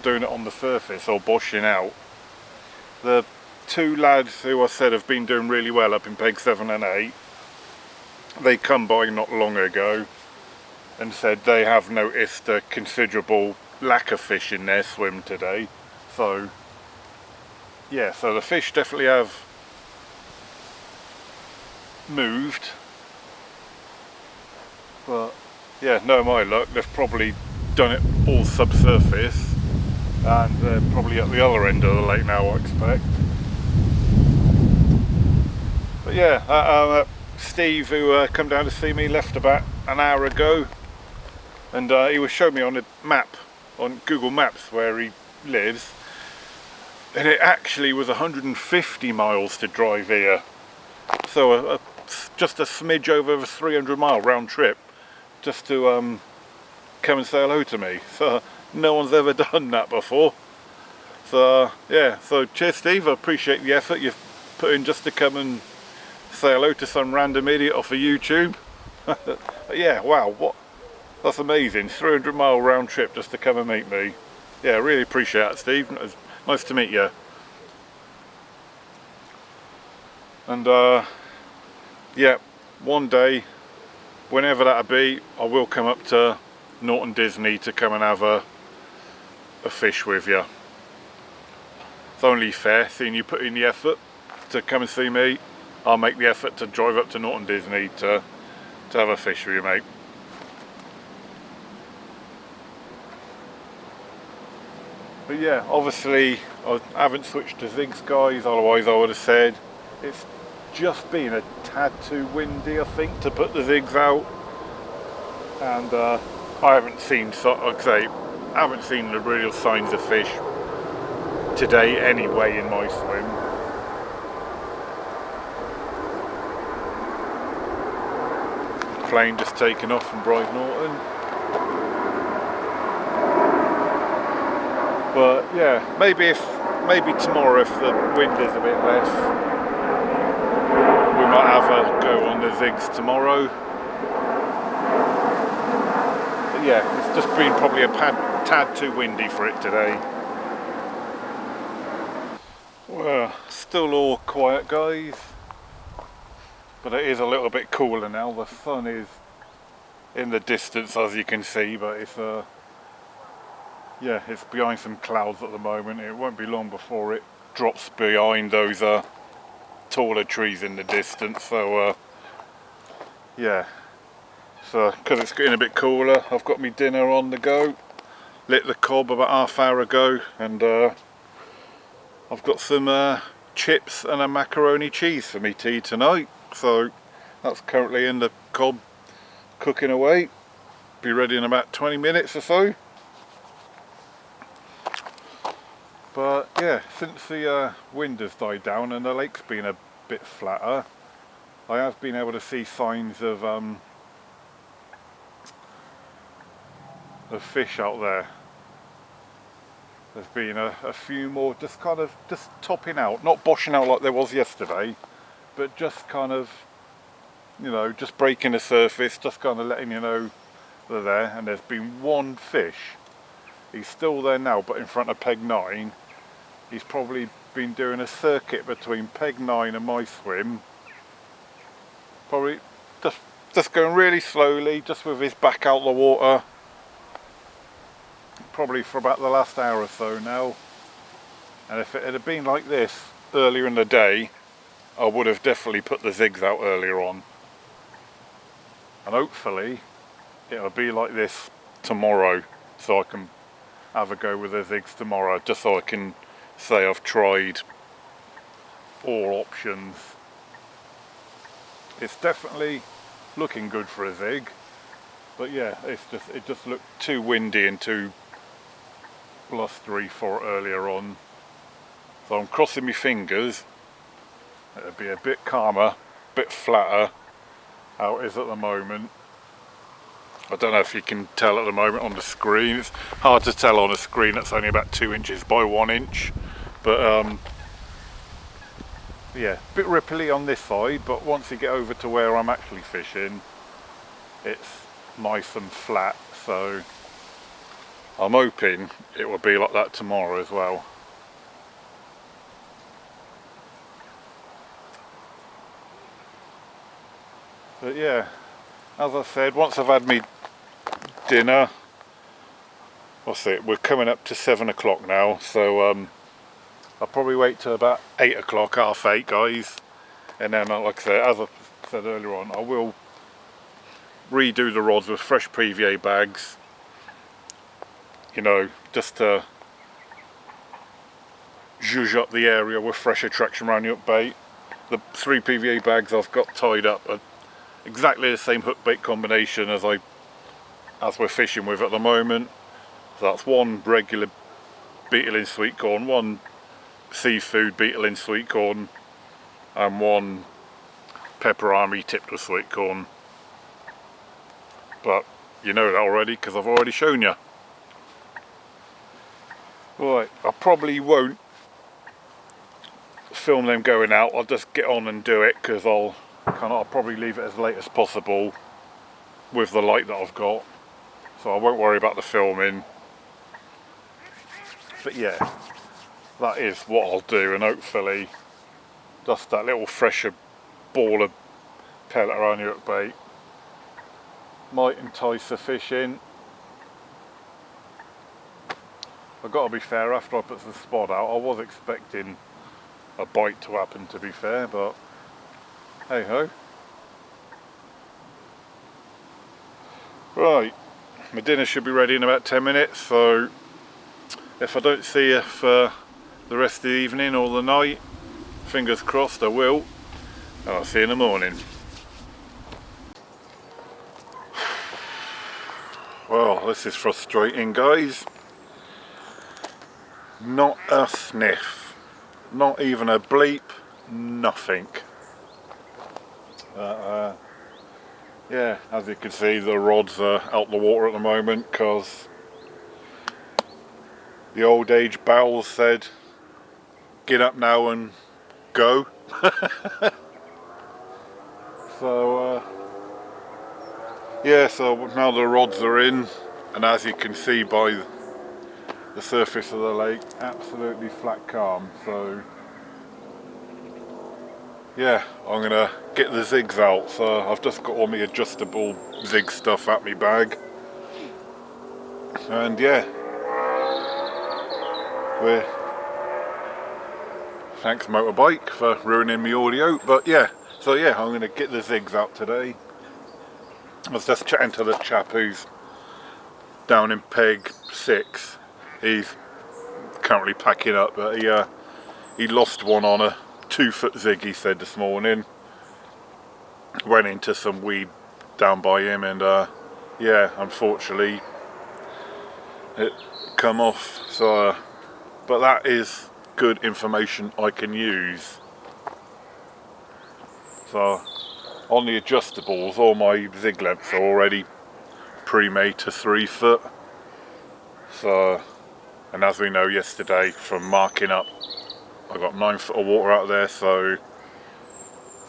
doing it on the surface or bushing out. The 2 lads who I said have been doing really well up in peg 7 and 8, they come by not long ago, and said they have noticed a considerable lack of fish in their swim today. So yeah, so the fish definitely have moved, but yeah, no my luck, they've probably done it all subsurface, and they're probably at the other end of the lake now, I expect. But yeah, Steve, who come down to see me, left about an hour ago, and he was showing me on a map, on Google Maps, where he lives, and it actually was 150 miles to drive here. So just a smidge over a 300-mile round trip just to come and say hello to me. So no one's ever done that before. So yeah, so cheers Steve, I appreciate the effort you've put in just to come and say hello to some random idiot off of YouTube. Yeah, wow, that's amazing. 300-mile round trip just to come and meet me. Yeah, really appreciate it, Steve. It's nice to meet you. And yeah, one day, whenever that'll be, I will come up to Norton Disney to come and have a fish with you. It's only fair, seeing you put in the effort to come and see me. I'll make the effort to drive up to Norton Disney to have a fish with you, mate. But yeah, obviously I haven't switched to Zigs, guys, otherwise I would have said it's just been a tad too windy, I think, to put the Zigs out. And I haven't seen, like I say, I haven't seen the real signs of fish today anyway in my swim. Plane just taken off from Bright Norton. But yeah, maybe tomorrow, if the wind is a bit less, we might have a go on the Zigs tomorrow. But yeah, it's just been probably a tad too windy for it today. Well, still all quiet, guys, but it is a little bit cooler now. The sun is in the distance, as you can see, but it's yeah, it's behind some clouds at the moment. It won't be long before it drops behind those taller trees in the distance. So yeah, so because it's getting a bit cooler, I've got my dinner on the go. Lit the cob about half-hour ago, and I've got some chips and a macaroni cheese for me tea tonight. So that's currently in the cob cooking away. Be ready in about 20 minutes or so. But yeah, since the wind has died down and the lake's been a bit flatter, I have been able to see signs of fish out there. There's been a few more just kind of just topping out, not boshing out like there was yesterday, but just kind of, you know, just breaking the surface, just kind of letting you know they're there. And there's been one fish. He's still there now, but in front of peg 9. He's probably been doing a circuit between peg 9 and my swim. Probably just going really slowly, just with his back out the water. Probably for about the last hour or so now. And if it had been like this earlier in the day, I would have definitely put the Zigs out earlier on. And hopefully it'll be like this tomorrow, so I can have a go with the Zigs tomorrow, just so I can say I've tried all options. It's definitely looking good for a Zig, but yeah, it just looked too windy and too blustery for earlier on. So I'm crossing my fingers it'll be a bit calmer, a bit flatter how it is at the moment. I don't know if you can tell at the moment on the screen. It's hard to tell on a screen that's only about 2 inches by 1 inch. But yeah, a bit ripply on this side, but once you get over to where I'm actually fishing, it's nice and flat. So I'm hoping it will be like that tomorrow as well. But yeah, as I said, once I've had me dinner. What's it? We're coming up to 7 o'clock now, so I'll probably wait till about 8 o'clock, half 8, guys. And then, like I said, as I said earlier on, I will redo the rods with fresh PVA bags. You know, just to zhuzh up the area with fresh attraction rounding up bait. The 3 PVA bags I've got tied up are exactly the same hook bait combination as we're fishing with at the moment. So that's 1 regular beetle in sweet corn, 1 seafood beetle in sweet corn, and 1 pepper army tipped with sweet corn. But you know that already because I've already shown you. Right, I probably won't film them going out. I'll just get on and do it because I'll probably leave it as late as possible with the light that I've got, so I won't worry about the filming. But yeah, that is what I'll do, and hopefully just that little fresher ball of pellet around your hook bait might entice the fish in. I've got to be fair, after I put the spot out, I was expecting a bite to happen, to be fair, but hey ho. Right, my dinner should be ready in about 10 minutes, so if I don't see you for the rest of the evening or the night, fingers crossed I will, and I'll see you in the morning. Well, this is frustrating, guys. Not a sniff, not even a bleep, nothing. Yeah, as you can see, the rods are out the water at the moment because the old age bowels said, get up now and go. So yeah, so now the rods are in, and as you can see by the surface of the lake, absolutely flat calm. So yeah, I'm gonna get the Zigs out. So I've just got all my adjustable Zig stuff at my bag, and yeah, thanks motorbike for ruining my audio. But yeah, so yeah, I'm gonna get the Zigs out today. I was just chatting to the chap who's down in Peg 6. He's currently packing up, but he lost one on a 2-foot Zig, he said this morning. Went into some weed down by him, and yeah, unfortunately it come off. So but that is good information I can use. So on the adjustables, all my Zig lengths are already pre-made to 3 foot. So, and as we know yesterday from marking up, I got 9 foot of water out there, so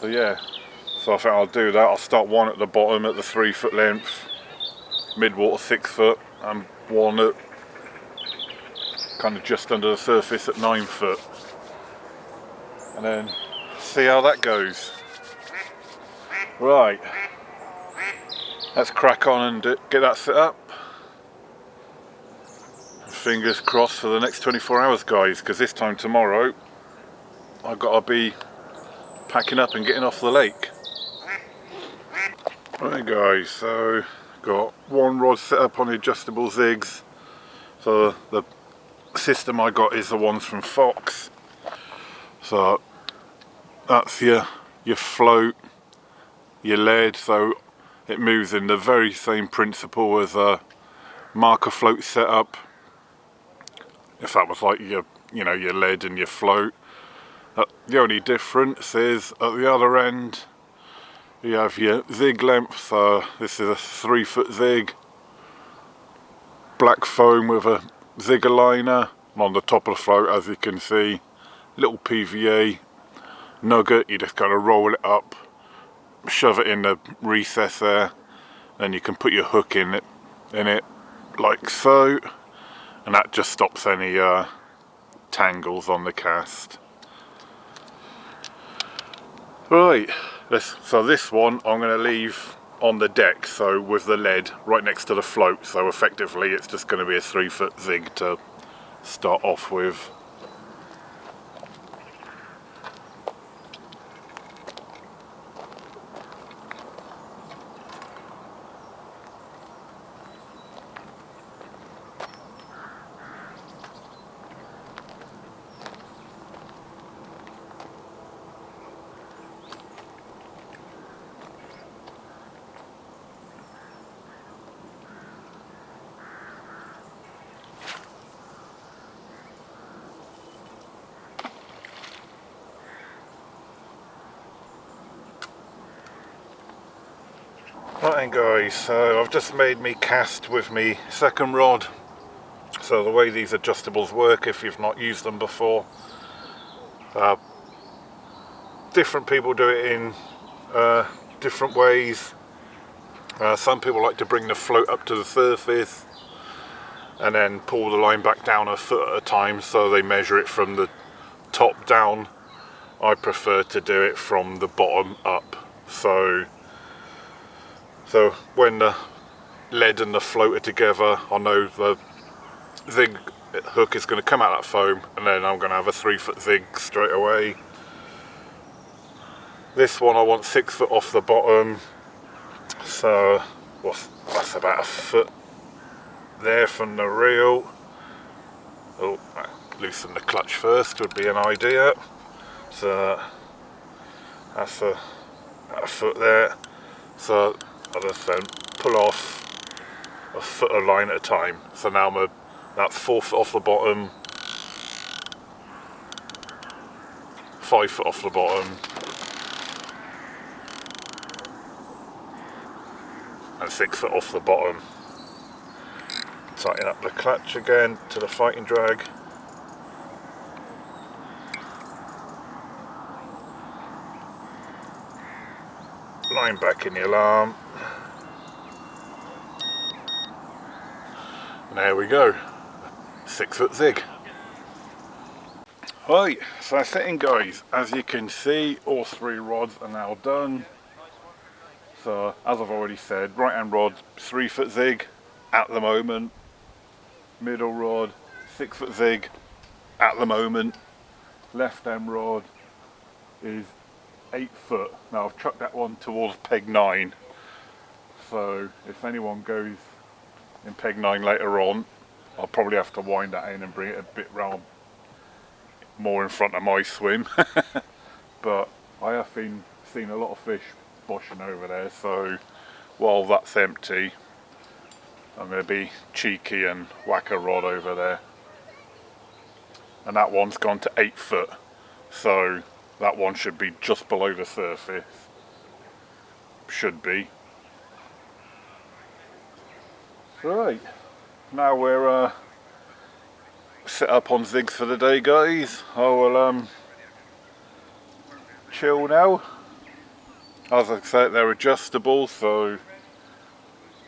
yeah. So I think I'll do that. I'll start one at the bottom at the 3 foot length, mid-water 6 foot, and one at kind of just under the surface at 9 foot. And then see how that goes. Right, let's crack on and get that set up. Fingers crossed for the next 24 hours, guys, because this time tomorrow I've got to be packing up and getting off the lake. Right guys, so got 1 rod set up on the adjustable Zigs. So the system I got is the ones from Fox. So that's your float, your lead, so it moves in the very same principle as a marker float setup. If that was like your lead and your float. The only difference is at the other end you have your Zig length. So this is a 3 foot Zig, black foam with a Zigger liner, and on the top of the float, as you can see, little PVA nugget. You just gotta roll it up, shove it in the recess there, then you can put your hook in it like so, and that just stops any tangles on the cast. Right, so this one I'm going to leave on the deck, so with the lead right next to the float, so effectively it's just going to be a 3-foot zig to start off with. Right then guys, so I've just made me cast with me second rod. So the way these adjustables work, if you've not used them before, different people do it in different ways. Some people like to bring the float up to the surface and then pull the line back down a foot at a time, so they measure it from the top down. I prefer to do it from the bottom up. So when the lead and the float are together, I know the zig hook is going to come out that foam, and then I'm going to have a 3-foot zig straight away. This one I want 6 foot off the bottom, so that's about a foot there from the reel. Oh, loosen the clutch first would be an idea. So that's a foot there. So I just then pull off a foot of line at a time. So now that's 4 foot off the bottom, 5 foot off the bottom, and 6 foot off the bottom. Tighten up the clutch again to the fighting drag. Line back in the alarm. And there we go. 6 foot zig. Right, so that's it in guys. As you can see, all 3 rods are now done. So as I've already said, right hand rod 3 foot zig at the moment. Middle rod 6 foot zig at the moment. Left hand rod is 8 foot. Now I've chucked that one towards peg 9. So if anyone goes in peg 9 later on, I'll probably have to wind that in and bring it a bit round more in front of my swim. But I have seen a lot of fish boshing over there, so while that's empty, I'm going to be cheeky and whack a rod over there. And that one's gone to 8 foot, so that one should be just below the surface. Should be. Right, now we're set up on zigs for the day guys. I will chill now. As I said, they're adjustable, so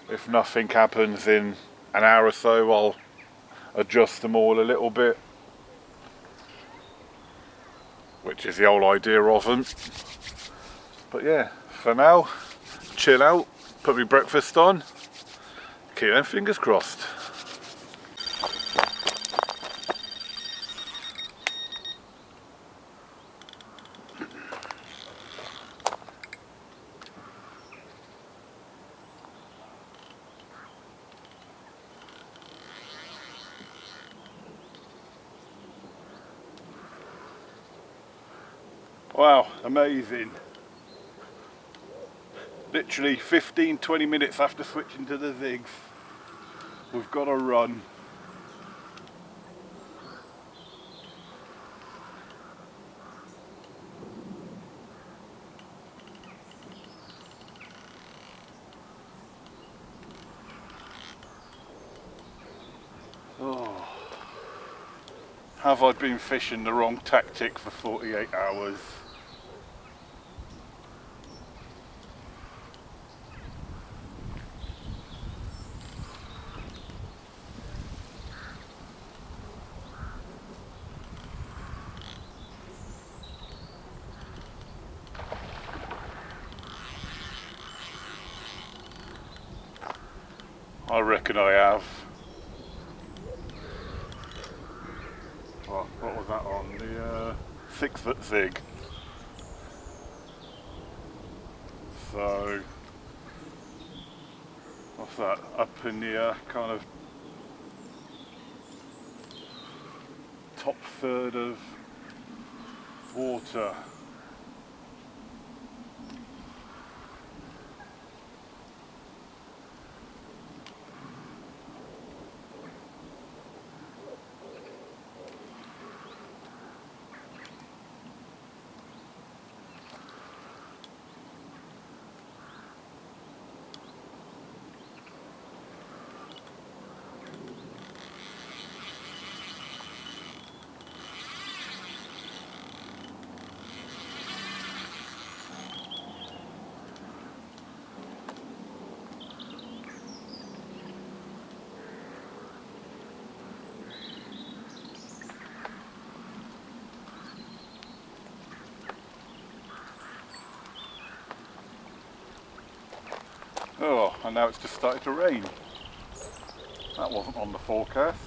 if nothing happens in an hour or so, I'll adjust them all a little bit, which is the whole idea of them. But yeah, for now, chill out, put my breakfast on, keep them fingers crossed. Wow, amazing. Literally 15-20 minutes after switching to the zigs, we've got a run. Oh. Have I been fishing the wrong tactic for 48 hours? I reckon I have. What was that on? The 6 foot zig. So, what's that? Up in the kind of top third of water. Oh, and now it's just started to rain. That wasn't on the forecast.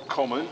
Common.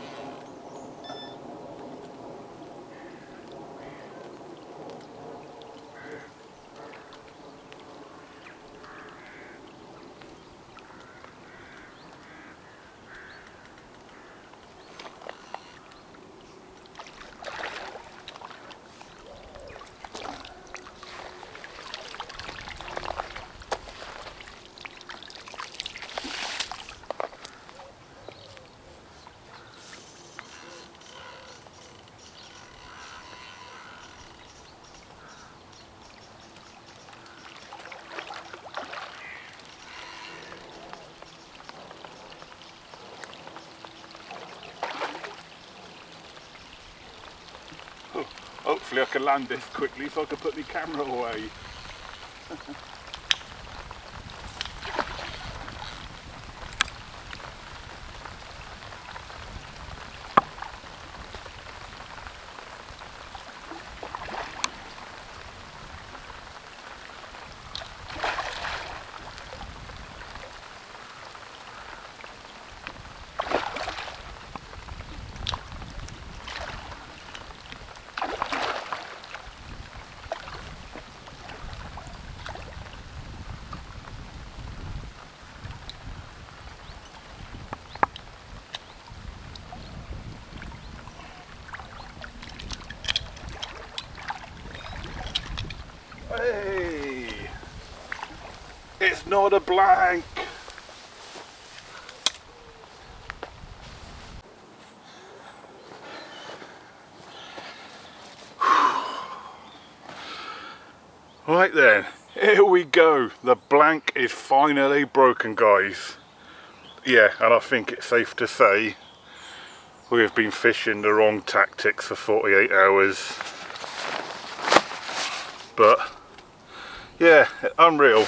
Hopefully I can land this quickly so I can put my camera away. Hey, it's not a blank. Right then, here we go. The blank is finally broken, guys. Yeah, and I think it's safe to say we have been fishing the wrong tactics for 48 hours. But yeah, unreal.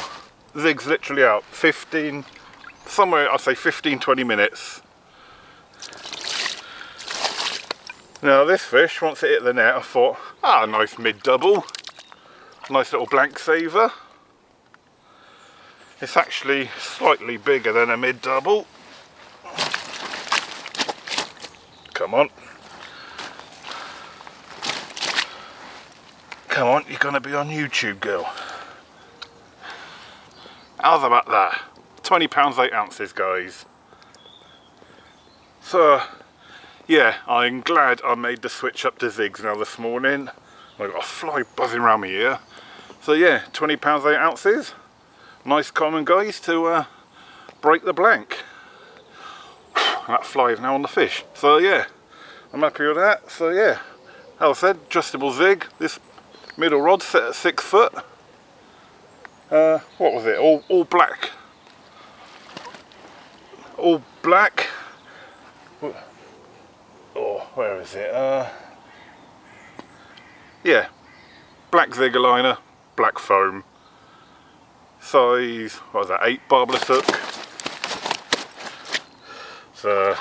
Zig's literally out 15, somewhere I'd say 15-20 minutes. Now this fish, once it hit the net, I thought, ah, nice mid-double, nice little blank saver. It's actually slightly bigger than a mid-double. Come on. Come on, you're going to be on YouTube, girl. How's about that? £20 8 ounces, guys. So, yeah, I'm glad I made the switch up to Zigs now this morning. I've got a fly buzzing around my ear. So yeah, £20 8 ounces. Nice common, guys, to break the blank. That fly is now on the fish. So yeah, I'm happy with that. So yeah, as I said, adjustable Zig. This middle rod set at 6 foot. What was it? All black. All black. Oh, where is it? Yeah, black Zig liner, black foam. Size, what was that? 8 barbless hook. So,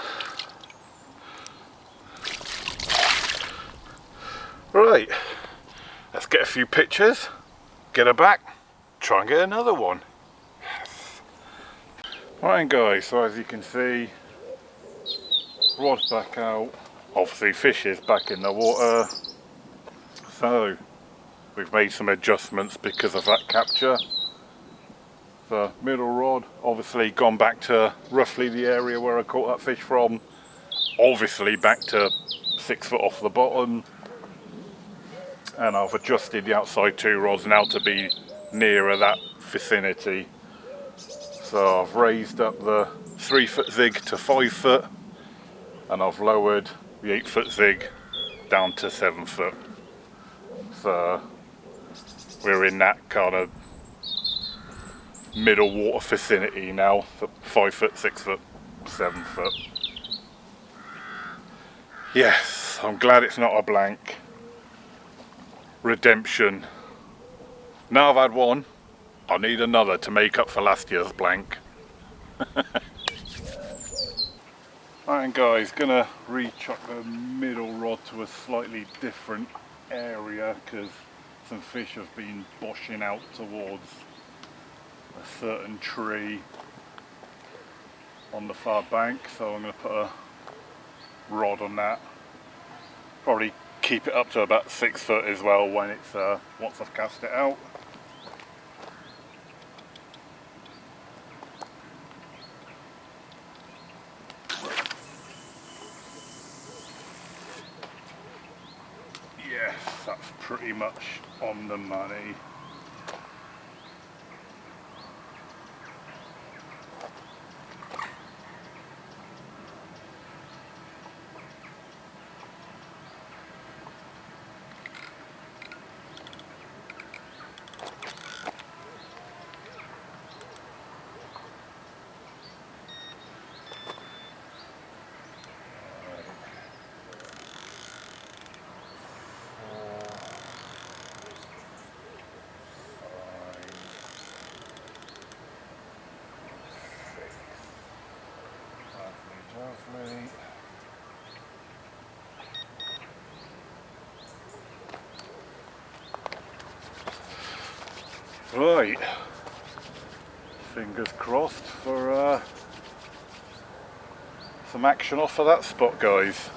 right, let's get a few pictures, get her back, try and get another one. Yes. Right guys, so as you can see, rod's back out, obviously fish is back in the water, so we've made some adjustments because of that capture. The middle rod obviously gone back to roughly the area where I caught that fish from, obviously back to 6 foot off the bottom, and I've adjusted the outside 2 rods now to be nearer that vicinity. So I've raised up the 3 foot Zig to 5 foot, and I've lowered the 8 foot Zig down to 7 foot. So we're in that kind of middle water vicinity now, 5 foot, 6 foot, 7 foot. Yes, I'm glad it's not a blank. Redemption. Now I've had one, I need another to make up for last year's blank. Alright guys, gonna rechuck the middle rod to a slightly different area because some fish have been boshing out towards a certain tree on the far bank, so I'm going to put a rod on that. Probably keep it up to about 6 foot as well when it's once I've cast it out. Yes, that's pretty much on the money. Right, fingers crossed for some action off of that spot, guys.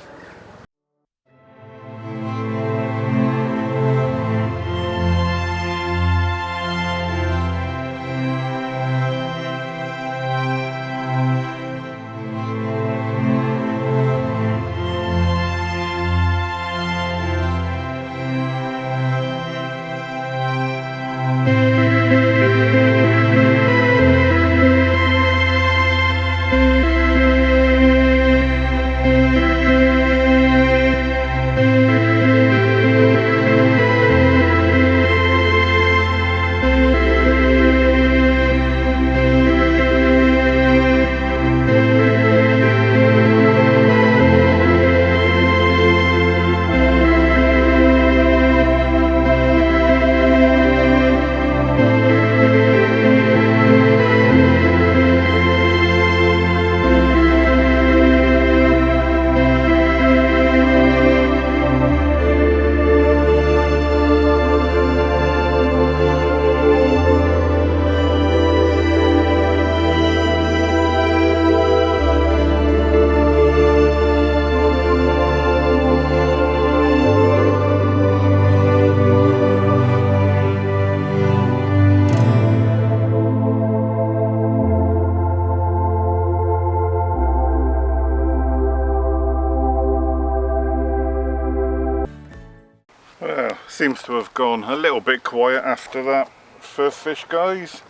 seems to have gone a little bit quiet after that first fish, guys.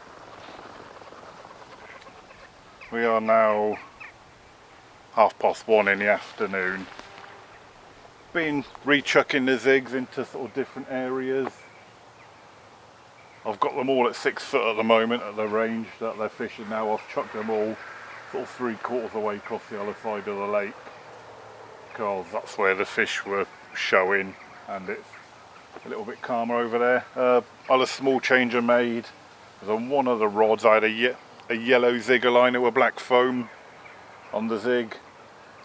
We are now 1:30 in the afternoon. Been rechucking the zigs into sort of different areas. I've got them all at 6 foot at the moment at the range that they're fishing now. I've chucked them all sort of 3/4 away across the other side of the lake, because that's where the fish were showing and it's a little bit calmer over there. I had a small change I made. On one of the rods I had a yellow zigger liner with black foam on the zig,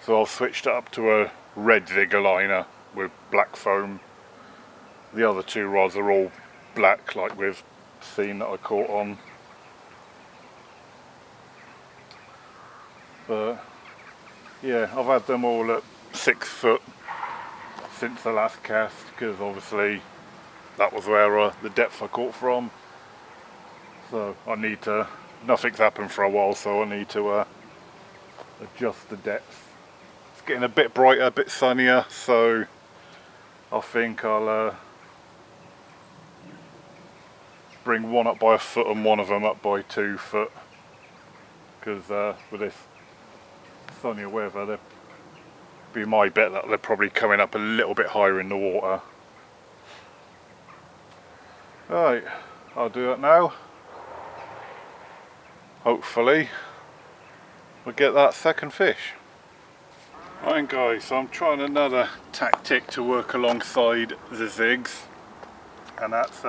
so I've switched it up to a red zigger liner with black foam. The other 2 rods are all black, like we've seen that I caught on. But yeah, I've had them all at 6 foot since the last cast, because obviously that was where the depth I caught from. So I need to, nothing's happened for a while, so I need to adjust the depth. It's getting a bit brighter, a bit sunnier, so I think I'll bring one up by 1 foot and one of them up by 2 foot, because with this sunnier weather, they'd be my bet that they're probably coming up a little bit higher in the water. Right, I'll do that now. Hopefully we'll get that second fish. Right guys, so I'm trying another tactic to work alongside the zigs, and that's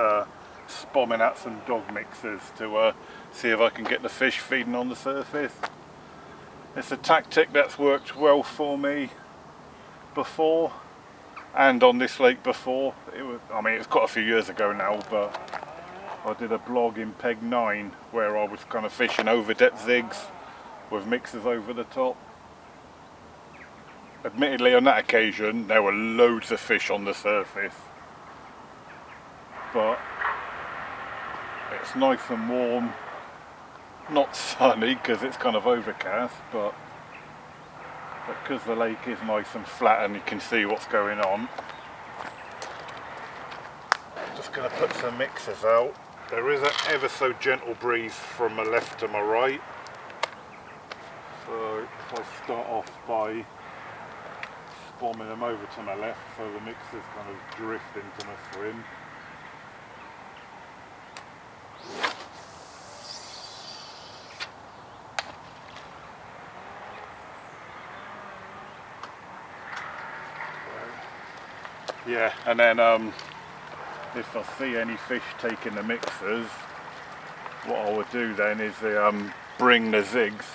bombing out some dog mixers to see if I can get the fish feeding on the surface. It's a tactic that's worked well for me before, and on this lake before. I mean, it's quite a few years ago now, but I did a blog in Peg 9 where I was kind of fishing over depth zigs with mixers over the top. Admittedly, on that occasion there were loads of fish on the surface, but it's nice and warm, not sunny because it's kind of overcast, but because the lake is nice and flat and you can see what's going on. I'm just going to put some mixers out. There is an ever so gentle breeze from my left to my right, so if I start off by bombing them over to my left so the mixers kind of drift into my swim. Yeah, and then if I see any fish taking the mixers, what I would do then is bring the zigs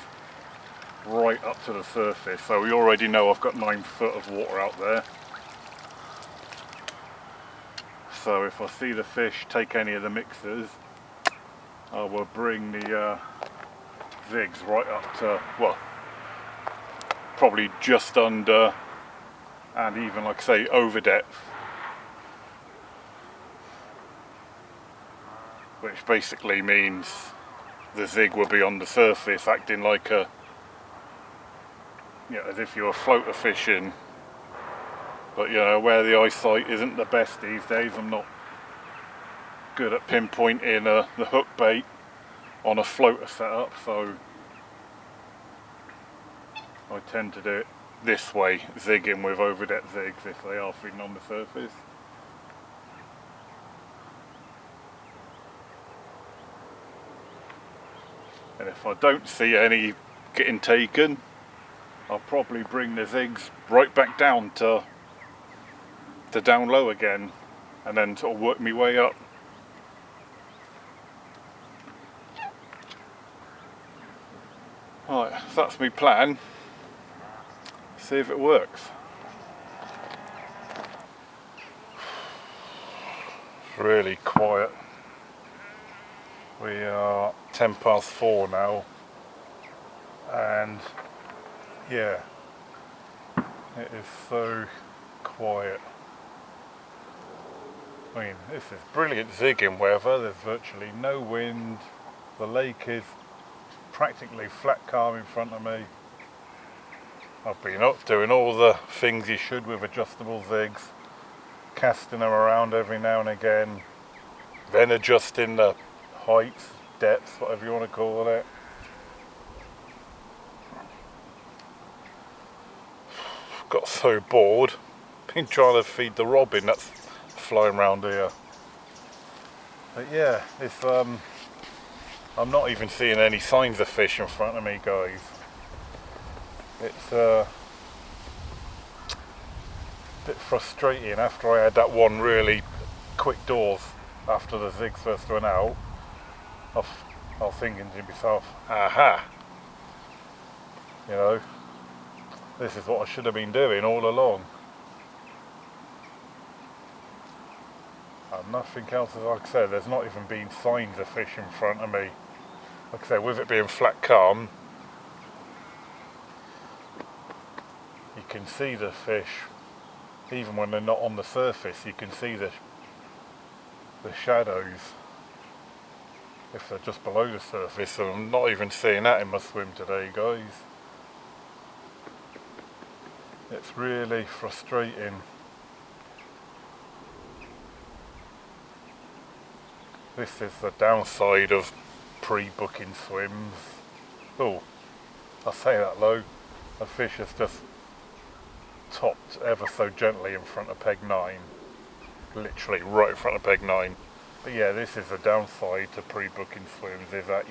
right up to the surface. So we already know I've got 9 foot of water out there. So if I see the fish take any of the mixers, I will bring the zigs right up to, well, probably just under, and even, like I say, over depth, which basically means the zig will be on the surface acting like a, as if you were floater fishing. But where the eyesight isn't the best these days, I'm not good at pinpointing the hook bait on a floater setup, so I tend to do it this way, zigging with over depth zigs if they are feeding on the surface. And if I don't see any getting taken, I'll probably bring the zigs right back down to down low again, and then sort of work my way up. Right, so that's my plan. See if it works. It's really quiet. We are 4:10 now, and yeah, it is so quiet. I mean, this is brilliant zigging weather. There's virtually no wind. The lake is practically flat calm in front of me. I've been up doing all the things you should with adjustable zigs, casting them around every now and again, then adjusting the heights, depths, whatever you want to call it. Got so bored, been trying to feed the robin that's flying around here. But yeah, it's I'm not even seeing any signs of fish in front of me, guys. It's a bit frustrating after I had that one really quick doors after the Zigs first went out. I was thinking to myself, aha, you know, this is what I should have been doing all along. And nothing else, like I said, there's not even been signs of fish in front of me. Like I said, with it being flat calm, you can see the fish, even when they're not on the surface, you can see the shadows if they're just below the surface. So I'm not even seeing that in my swim today, guys. It's really frustrating. This is the downside of pre-booking swims. Oh, I say that low. The fish is just topped ever so gently in front of peg 9. Literally right in front of peg 9. But yeah, this is the downside to pre-booking swims, is that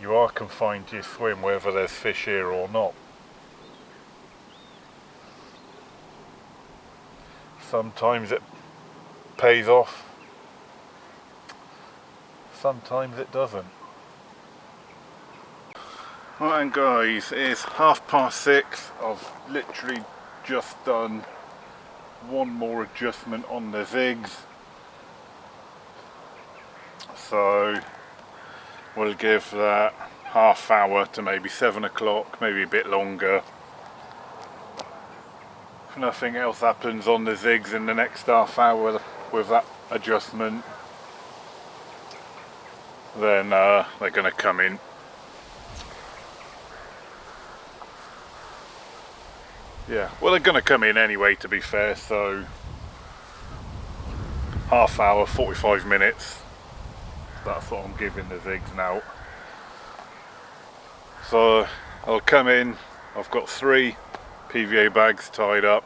you are confined to your swim whether there's fish here or not. Sometimes it pays off, sometimes it doesn't. Right, and guys, it's 6:30. I've literally just done one more adjustment on the Zigs, so we'll give that half hour to maybe 7 o'clock, maybe a bit longer. If nothing else happens on the Zigs in the next half hour with that adjustment, then they're going to come in. Yeah, well, they're going to come in anyway, to be fair, so half hour, 45 minutes, that's what I'm giving the Zigs now. So I'll come in, I've got 3 PVA bags tied up.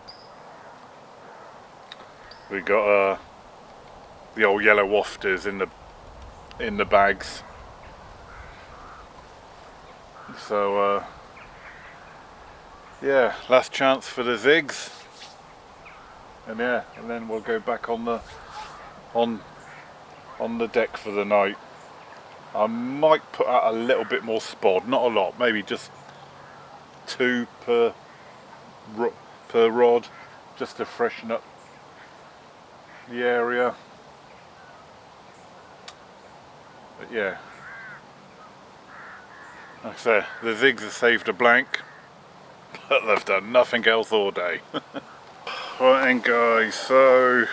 We got the old yellow wafters in the bags. So yeah, last chance for the Zigs, and yeah, and then we'll go back on the deck for the night. I might put out a little bit more spod, not a lot, maybe just 2 per rod, just to freshen up the area. But yeah, like I say, the Zigs have saved a blank, but they've done nothing else all day. Right then, guys, so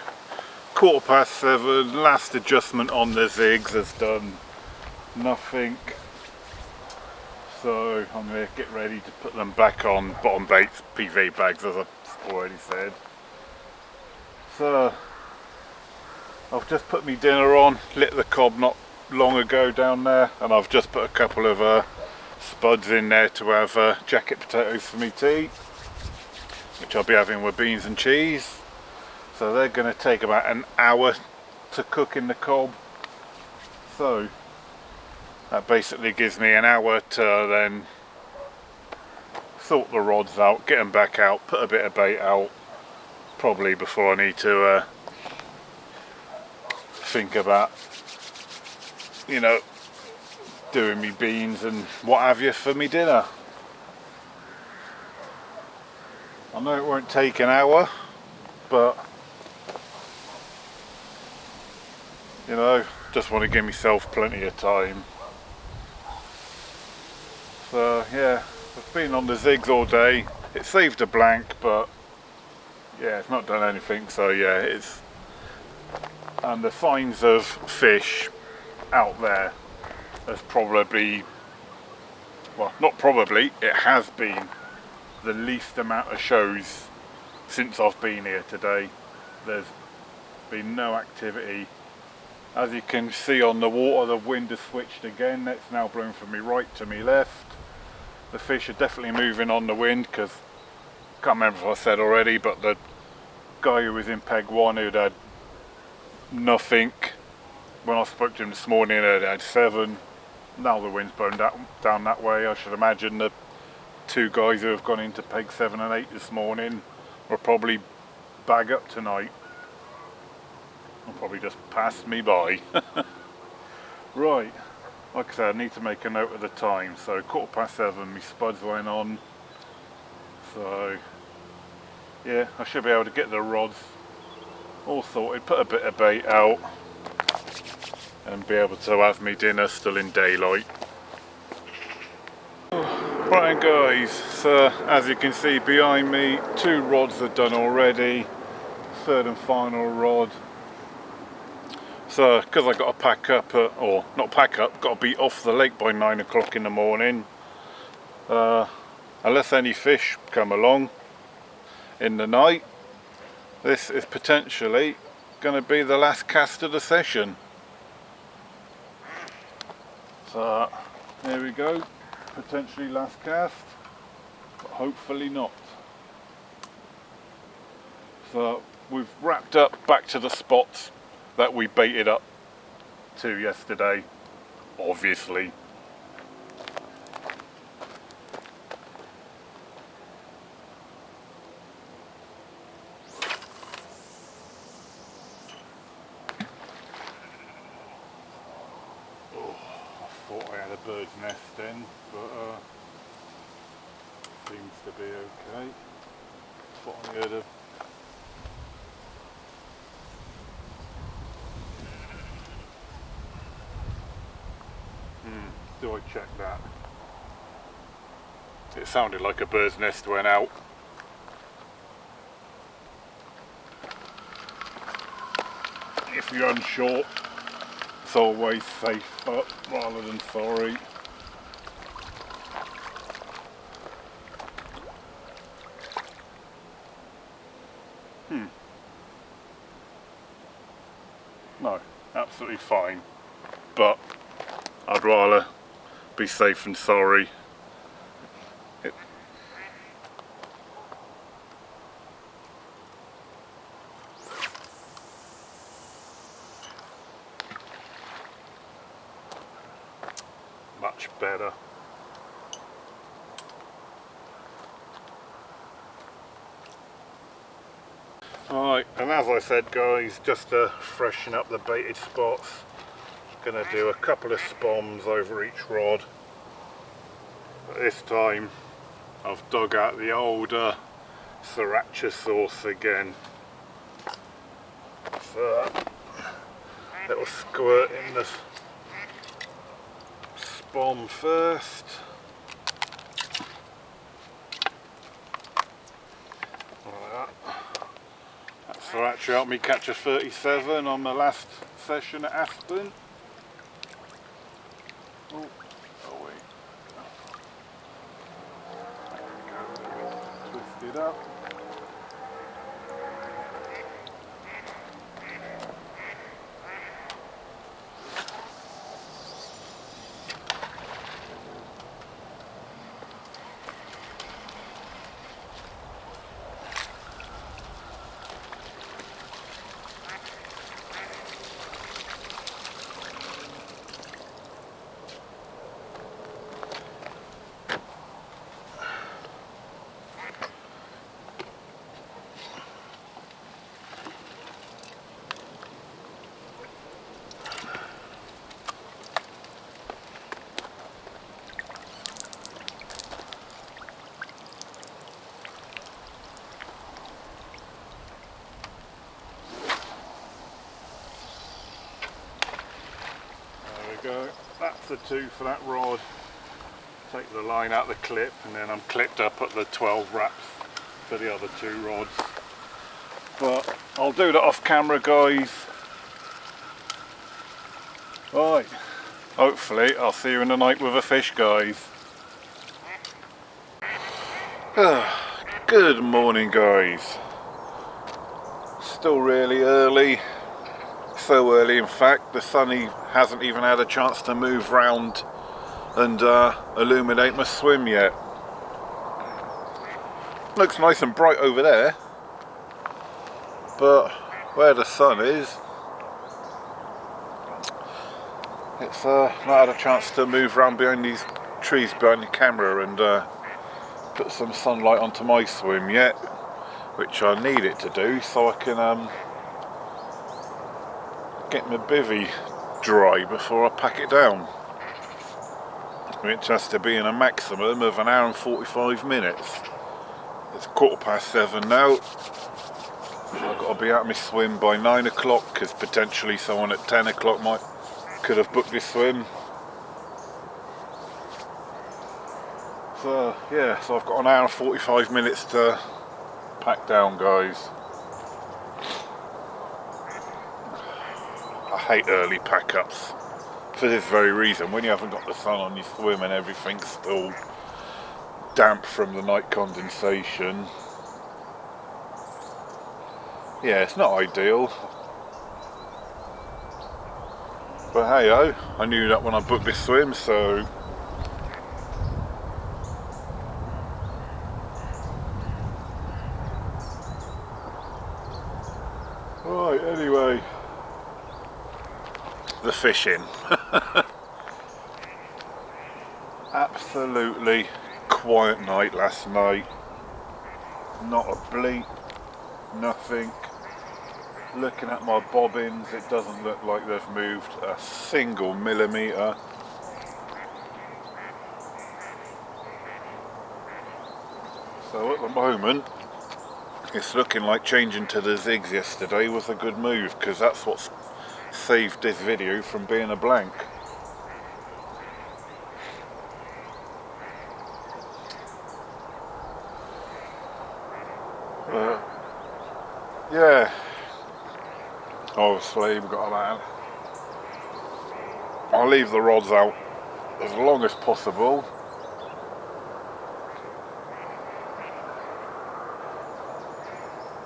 7:15, last adjustment on the Zigs has done nothing, so I'm going to get ready to put them back on bottom baits, PVA bags, as I've already said. So I've just put my dinner on, lit the cob not long ago down there, and I've just put a couple of spuds in there to have jacket potatoes for me to eat, which I'll be having with beans and cheese. So they're going to take about an hour to cook in the cob, so that basically gives me an hour to then sort the rods out, get them back out, put a bit of bait out, probably before I need to think about, you know, doing me beans and what have you for me dinner. I know it won't take an hour, but you know, just want to give myself plenty of time. So yeah, I've been on the Zigs all day. It saved a blank, but yeah, it's not done anything. So yeah, it's, and the signs of fish out there has probably, well, not probably, it has been the least amount of shows since I've been here today. There's been no activity. As you can see on the water, the wind has switched again. It's now blowing from me right to me left. The fish are definitely moving on the wind, because I can't remember if I said already, but the guy who was in peg 1 who'd had nothing, when I spoke to him this morning, he'd had 7. Now the wind's blown down that way. I should imagine the 2 guys who have gone into peg 7 and 8 this morning will probably bag up tonight. They'll probably just pass me by. Right, like I said, I need to make a note of the time. So 7:15, my spuds went on. So yeah, I should be able to get the rods all sorted, put a bit of bait out, and be able to have me dinner still in daylight. Right guys, so as you can see behind me, 2 rods are done already. 3rd and final rod. So because I got to pack up, or not pack up, got to be off the lake by 9 o'clock in the morning. Unless any fish come along in the night, this is potentially going to be the last cast of the session. So there we go, potentially last cast, but hopefully not. So we've wrapped up back to the spots that we baited up to yesterday, obviously. Thought I had a bird's nest then, but seems to be okay. What I heard of. Do I check that? It sounded like a bird's nest went out. If you're unsure, it's always safe up rather than sorry. No, absolutely fine. But I'd rather be safe than sorry. Much better. Alright, and as I said guys, just to freshen up the baited spots, gonna do a couple of spoms over each rod. But this time I've dug out the older sriracha sauce again. So little squirt in the spom first. Like that. That sriracha helped me catch a 37 on the last session at Aspen. Oh wait. There we go. Twist it up. Go. That's the 2 for that rod. Take the line out of the clip, and then I'm clipped up at the 12 wraps for the other 2 rods. But I'll do that off camera guys. Right, hopefully I'll see you in the night with a fish guys. Good morning guys. still really early. So early, in fact, the sun hasn't even had a chance to move round and illuminate my swim yet. Looks nice and bright over there, but where the sun is, it's not had a chance to move round behind these trees behind the camera and put some sunlight onto my swim yet, which I need it to do so I can get my bivvy dry before I pack it down, which has to be in a maximum of 1 hour and 45 minutes. It's 7:15 now. I've got to be at my swim by 9 o'clock because potentially someone at 10 o'clock could have booked this swim. So yeah, so I've got 1 hour and 45 minutes to pack down, guys. I hate early pack-ups for this very reason. When you haven't got the sun on your swim and everything's still damp from the night condensation, yeah, it's not ideal. But hey ho, I knew that when I booked this swim, so right, anyway, the fishing. Absolutely quiet night last night. Not a bleep, nothing. Looking at my bobbins, it doesn't look like they've moved a single millimetre. So at the moment, it's looking like changing to the Zigs yesterday was a good move, because that's what's saved this video from being a blank. Yeah, obviously we've got that. I'll leave the rods out as long as possible.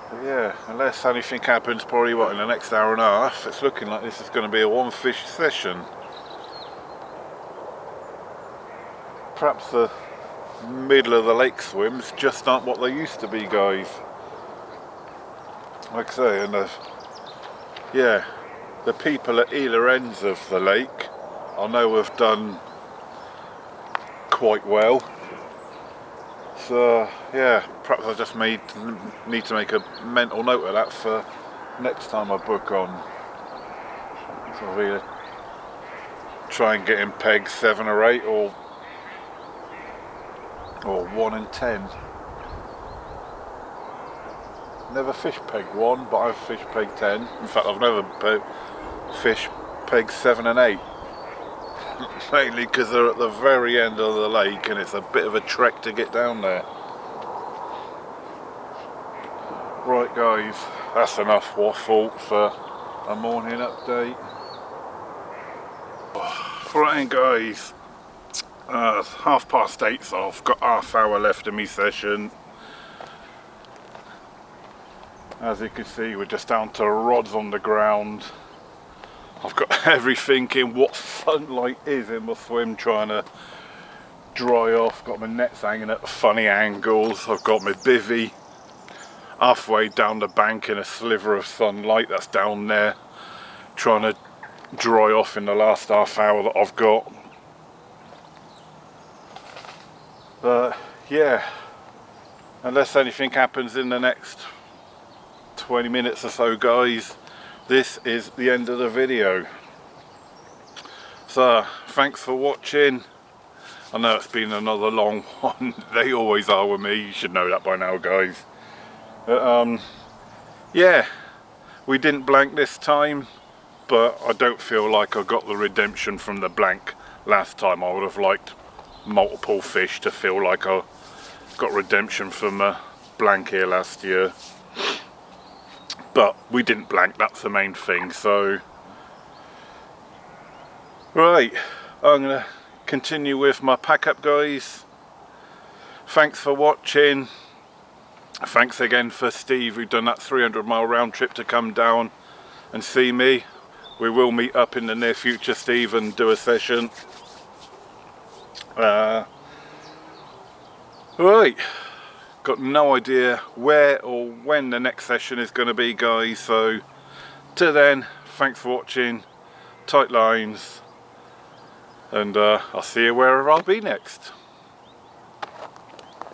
But yeah, unless anything happens, probably in the next hour and a half, it's looking like this is going to be a one fish session. Perhaps the middle of the lake swims just aren't what they used to be, guys. Like I say, and yeah, the people at either ends of the lake I know have done quite well. So yeah, perhaps I just need to make a mental note of that for next time I book on. So I'll either try and get in pegs 7 or 8 or 1 and 10. Never fish peg 1, but I've fished peg 10. In fact, I've never fished peg 7 and 8. Mainly because they're at the very end of the lake and it's a bit of a trek to get down there. Right guys, that's enough waffle for a morning update. Right guys, it's 8:30, so I've got half hour left of my session. As you can see, we're just down to rods on the ground. I've got everything in what sunlight is in my swim trying to dry off. Got my nets hanging at funny angles. I've got my bivvy halfway down the bank in a sliver of sunlight that's down there, trying to dry off in the last half hour that I've got. But yeah, unless anything happens in the next 20 minutes or so, guys, this is the end of the video. So thanks for watching. I know it's been another long one. They always are with me, you should know that by now, guys. But yeah, we didn't blank this time, but I don't feel like I got the redemption from the blank last time. I would have liked multiple fish to feel like I got redemption from a blank here last year. But we didn't blank, that's the main thing. So right, I'm going to continue with my pack up, guys. Thanks for watching. Thanks again for Steve, who done that 300-mile round trip to come down and see me. We will meet up in the near future, Steve, and do a session. Right, got no idea where or when the next session is going to be, guys, so till then, thanks for watching, tight lines, and I'll see you wherever I'll be next.